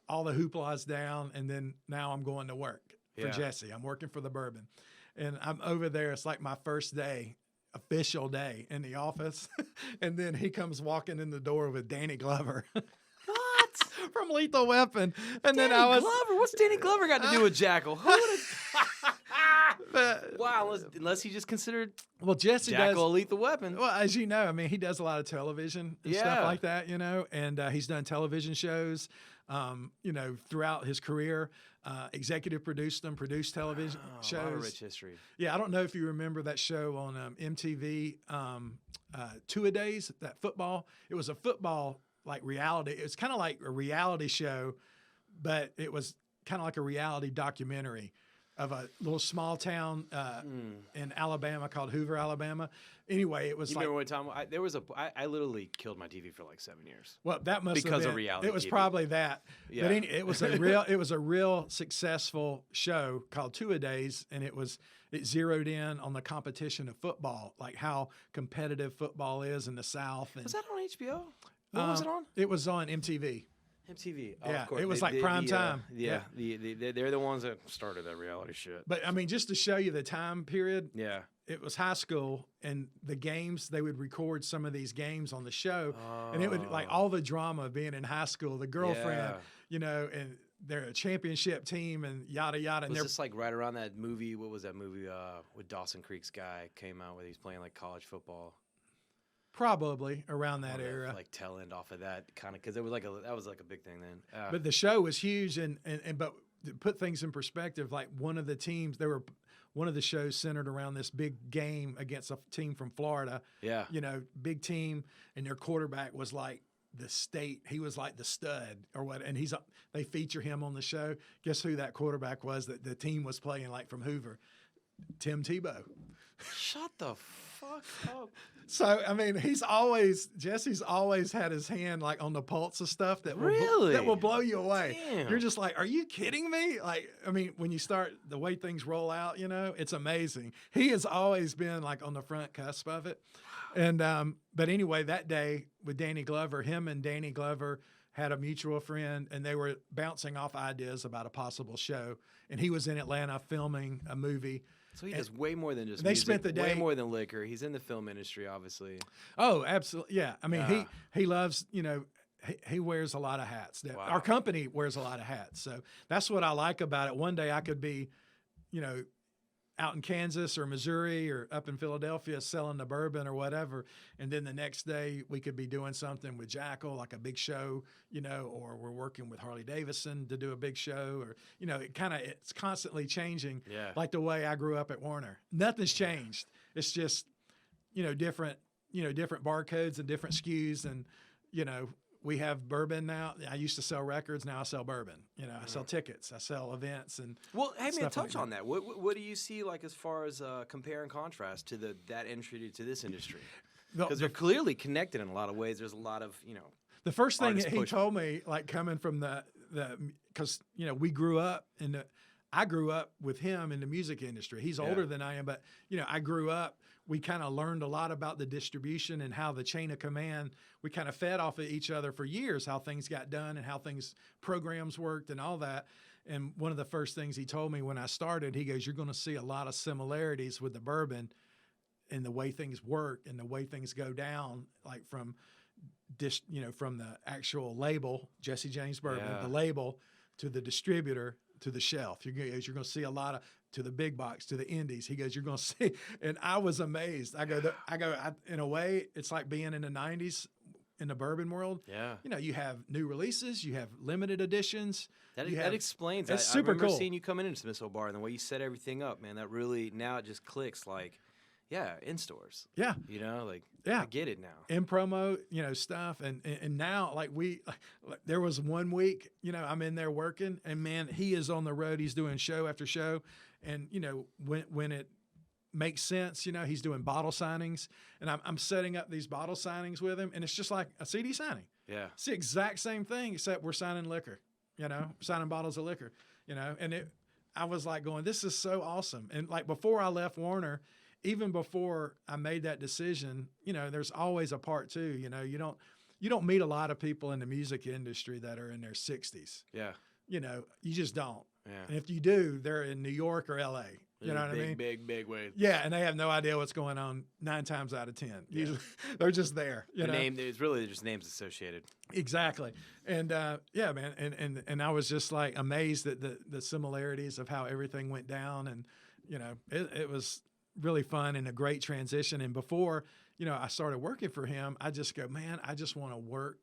all the hoopla's down, and then now I'm going to work for Yeah. Jesse. I'm working for the bourbon, and I'm over there. It's like my first day, official day in the office, and then he comes walking in the door with Danny Glover. What? From Lethal Weapon, and then Danny Glover? What's Danny Glover got to do with Jackal? Who would've- But Wow, unless he just considered well, Jesse Jackal a does. lethal weapon. Well, as you know, I mean, he does a lot of television and stuff Yeah. like that, you know, and he's done television shows, you know, throughout his career. Executive produced them, produced television A shows. lot of rich history. Yeah, I don't know if you remember that show on MTV, Two-A-Days, that football. It was a football like reality. It's kind of like a reality show, but it was kind of like a reality documentary of a little small town in Alabama called Hoover, Alabama. Anyway, it was You like, remember one time I literally killed my TV for like 7 years. well, that must because have of been, reality It was TV. probably that. Yeah. But it was a real successful show called Two-A-Days, and it zeroed in on the competition of football, like how competitive football is in the South. And Was that on HBO? What was it on? It was on MTV. MTV. Oh, Yeah, of course. it was like prime time. Yeah, Yeah. they're the ones that started that reality shit. But I mean, just to show you the time period, Yeah. it was high school, and the games, they would record some of these games on the show, and it would like all the drama of being in high school, the girlfriend, Yeah. you know, and they're a championship team and yada yada. And Was they're this like right around that movie? What was that movie with Dawson Creek's guy came out where he's playing like college football? probably around that On era. like tail end off of that kind of because it was like that was like a big thing then. But the show was huge, and but to put things in perspective, like one of the shows centered around this big game against a team from Florida. Yeah. You know, big team, and their quarterback was like the state. He was like the stud or what, and they feature him on the show. Guess who that quarterback was that the team was playing, like from Hoover? Tim Tebow. Shut the fuck up. So I mean, Jesse's always had his hand like on the pulse of stuff that Really? that will blow you away. Damn. You're just like, are you kidding me? Like, I mean, when you start the way things roll out, you know, it's amazing. He has always been like on the front cusp of it. And but anyway, that day with Danny Glover, him and Danny Glover had a mutual friend, and they were bouncing off ideas about a possible show. And he was in Atlanta filming a movie. So he does way more than just They music, spent the day- way more than liquor. He's in the film industry, obviously. Oh, absolutely. Yeah. I mean, Yeah. he loves, you know, he wears a lot of hats. Wow. Our company wears a lot of hats. So that's what I like about it. One day I could be, you know, out in Kansas or Missouri or up in Philadelphia selling the bourbon or whatever. And then the next day we could be doing something with Jackal, like a big show, you know, or we're working with Harley Davidson to do a big show, or, you know, it's constantly changing. Yeah. Like the way I grew up at Warner. Nothing's changed. It's just, you know, different barcodes and different SKUs. And, you know, we have bourbon now. I used to sell records. Now I sell bourbon. You know, I sell tickets. I sell events. And Well, hey man, stuff touch like on that. What do you see like as far as compare and contrast to that industry to this industry? Because they're clearly connected in a lot of ways. There's a lot of the first thing artists that he push- told me, like coming from because you know I grew up with him in the music industry. He's older than I am, but you know I grew up. We kind of learned a lot about the distribution and how the chain of command. We kind of fed off of each other for years, how things got done and how programs worked and all that. And one of the first things he told me when I started, he goes, "You're going to see a lot of similarities with the bourbon and the way things work and the way things go down, like from the actual label, Jesse James Bourbon, Yeah. the label, to the distributor, to the shelf. You're going to see a lot of, to the big box, to the indies." He goes, "You're going to see," and I was amazed. In a way, it's like being in the '90s in the bourbon world. Yeah. You know, you have new releases, you have limited editions. That you have- explains. It's I super remember cool. seeing you come into Smithsville Bar and the way you set everything up, man. That really now it just clicks. Like, yeah, in stores. Yeah. You know, like Yeah. I get it now. In promo, you know, stuff. And now, like there was one week, you know, I'm in there working, and man, he is on the road. He's doing show after show. And, you know, when it makes sense, you know, he's doing bottle signings, and I'm setting up these bottle signings with him, and it's just like a CD signing. Yeah. It's the exact same thing, except we're signing liquor, you know, signing bottles of liquor, you know, and I was like going, this is so awesome. And like before I left Warner, even before I made that decision, you know, there's always a part two. You know, you don't meet a lot of people in the music industry that are in their 60s. Yeah. You know, you just don't. Yeah. And if you do, they're in New York or LA. You know what I mean? Big ways. Yeah, and they have no idea what's going on 9 times out of 10. Usually, they're just there. You know? It's really just names associated. Exactly. And yeah, man. And I was just like amazed at the similarities of how everything went down. And, You know, it was really fun and a great transition. And before, you know, I started working for him, I just go, man, I just want to work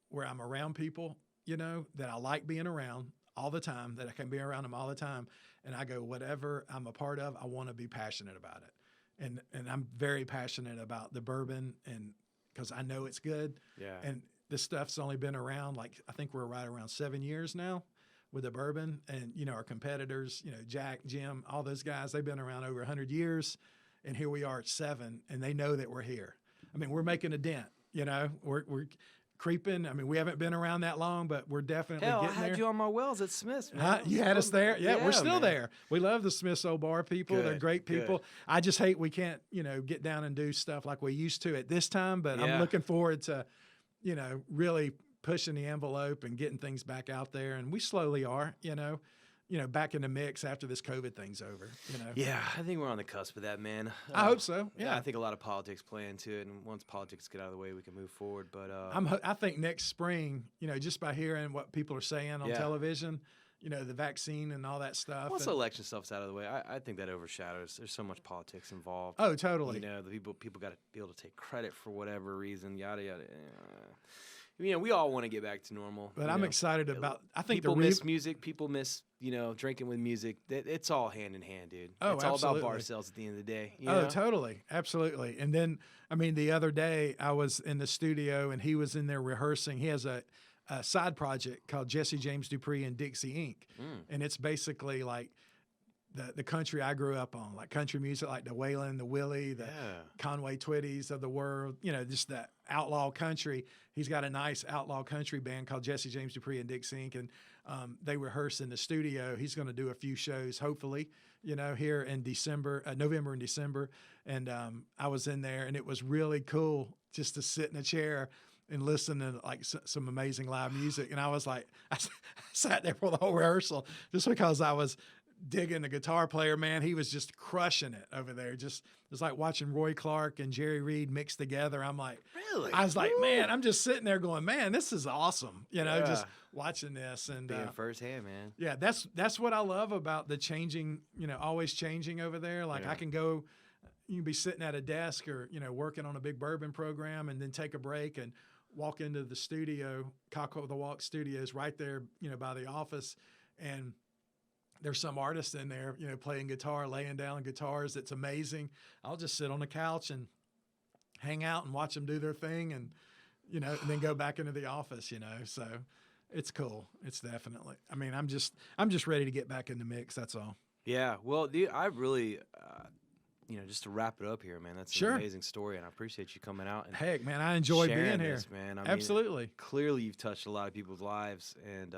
where I'm around people, you know, that I like being around all the time, that I can be around them all the time. And I go, whatever I'm a part of, I want to be passionate about it. And I'm very passionate about the bourbon, and because I know it's good. Yeah. And this stuff's only been around, like, I think we're right around 7 years now with the bourbon. And, you know, our competitors, you know, Jack, Jim, all those guys, they've been around over 100 years. And here we are at 7, and they know that we're here. I mean, we're making a dent, you know, we're creeping. I mean, we haven't been around that long, but we're definitely Hell, getting I had there. you on my wells at Smith's, man. You had us there. Yeah, we're still man. there. We love the Smith's Old Bar people. They're Good, great people. good. I just hate we can't, you know, get down and do stuff like we used to at this time, but I'm Yeah. looking forward to, you know, really pushing the envelope and getting things back out there. And we slowly are, you know, back in the mix after this COVID thing's over, you know. Yeah, I think we're on the cusp of that, man. I hope so. Yeah. I think a lot of politics play into it, and once politics get out of the way, we can move forward. But I think next spring, you know, just by hearing what people are saying on Yeah. television, you know, the vaccine and all that stuff. once and- the election stuff's out of the way, I think that overshadows. There's so much politics involved. Oh, totally. You know, the people got to be able to take credit for whatever reason, yada yada. You know, we all want to get back to normal. But you I'm know. excited about. I think People the miss music. People miss, you know, drinking with music. It's all hand in hand, dude. Oh, it's all absolutely. about bar sales at the end of the day. You Oh, know? totally. Absolutely. And then, I mean, the other day I was in the studio and he was in there rehearsing. He has a side project called Jesse James Dupree and Dixie Inc. And it's basically like the country I grew up on, like country music, like the Waylon, the Willie, the Conway Twitties of the world, you know, just that outlaw country. He's got a nice outlaw country band called Jesse James Dupree and Dixie Inc. And they rehearse in the studio. He's going to do a few shows, hopefully, you know, here in November and December. And I was in there, and it was really cool just to sit in a chair and listen to like some amazing live music. And I was like, I sat there for the whole rehearsal just because I was digging the guitar player, man. He was just crushing it over there. Just, it was like watching Roy Clark and Jerry Reed mixed together. I'm like, Really? I was like, man, I'm just sitting there going, man, this is awesome. You know, Yeah. just watching this. And Being firsthand, man. yeah, that's what I love about the changing, you know, always changing over there. Like Yeah. I can go, you can be sitting at a desk or, you know, working on a big bourbon program and then take a break and walk into the studio. Cock Over the Walk Studios right there, you know, by the office. And there's some artist in there, you know, playing guitar, laying down guitars. It's amazing. I'll just sit on the couch and hang out and watch them do their thing, and you know, and then go back into the office. You know, so it's cool. It's definitely. I mean, I'm just ready to get back in the mix. That's all. Yeah. Well, dude, I really, you know, just to wrap it up here, man, that's Sure. an amazing story, and I appreciate you coming out and Heck, man, I enjoy sharing being here. this, man. I mean, Absolutely. clearly, you've touched a lot of people's lives, and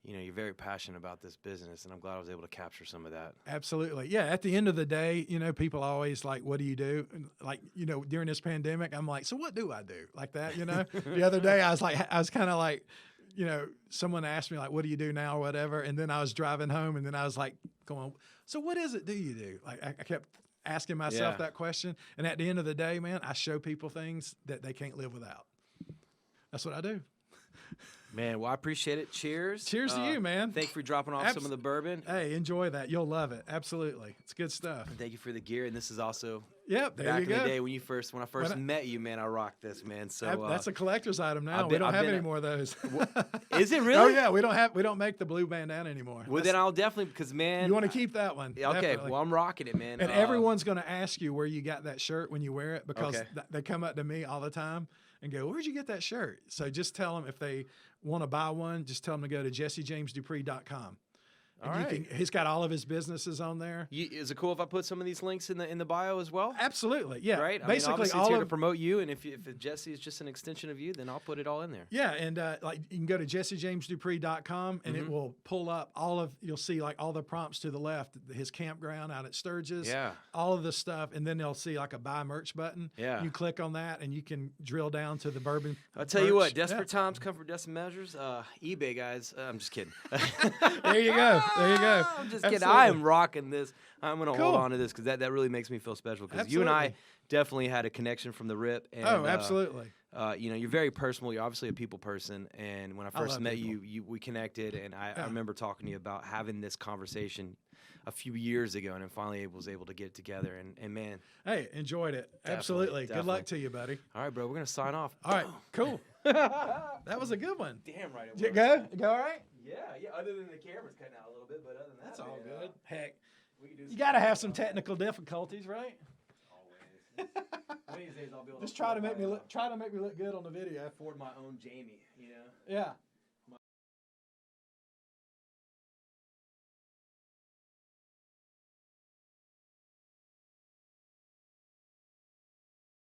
you know, you're very passionate about this business, and I'm glad I was able to capture some of that. Absolutely. Yeah. At the end of the day, you know, people always like, what do you do? And like, you know, during this pandemic, I'm like, so what do I do? Like that, you know? The other day I was kind of like, you know, someone asked me like, what do you do now or whatever? And then I was driving home and then I was like going, so what is it do you do? Like I kept asking myself Yeah. that question. And at the end of the day, man, I show people things that they can't live without. That's what I do. Man, well, I appreciate it. Cheers. Cheers to you, man. Thank you for dropping off some of the bourbon. Hey, enjoy that. You'll love it. Absolutely. It's good stuff. And thank you for the gear. And this is also Yep. There back you in go. the day when I first When I- met you, man. I rocked this, man. So That's a collector's item now. I've We been- don't I've have been any a- more of those. is it really? Oh yeah, we don't make the blue bandana anymore. Well, then I'll definitely, because man, You want to keep that one. Yeah, okay, definitely. well, I'm rocking it, man. And everyone's going to ask you where you got that shirt when you wear it, because Okay. they come up to me all the time and go, "Where'd you get that shirt?" So just tell them, if they want to buy one, just tell them to go to jessejamesdupree.com. And All right. he's got all of his businesses on there. Is it cool if I put some of these links in the bio as well? Absolutely, yeah. Right. Basically, obviously it's all here to of promote you, and if Jesse is just an extension of you, then I'll put it all in there. yeah, and like you can go to jessejamesdupree.com and it will pull up you'll see like all the prompts to the left, his campground out at Sturgis, Yeah. all of the stuff, and then they'll see like a buy merch button. Yeah. You click on that and you can drill down to the bourbon. I'll tell you merch. what, desperate times come for desperate measures. eBay guys, I'm just kidding. There you go. There you go. I'm just kidding. Absolutely. I am rocking this. I'm gonna Cool. hold on to this because that really makes me feel special. Because you and I Absolutely. definitely had a connection from the rip. And, Oh, absolutely. You know, you're very personal. You're obviously a people person. And when I first love met people. we connected, and I remember talking to you about having this conversation a few years ago, and then finally was able to get it together. And man, Hey, enjoyed it. Absolutely. Good luck to you, buddy. all right, bro, we're gonna sign off. All right, cool. That was a good one. Damn right. It Did it was. go? Go all right? Yeah. Other than the camera's cutting out a little bit, but other than that, That's all man, good. Heck, We can do you some- got to have some technical difficulties, right? Always. One of these days I'll be able Just to try to afford make me my, look. Try to make me look good on the video. afford my own Jamie. You know. Yeah.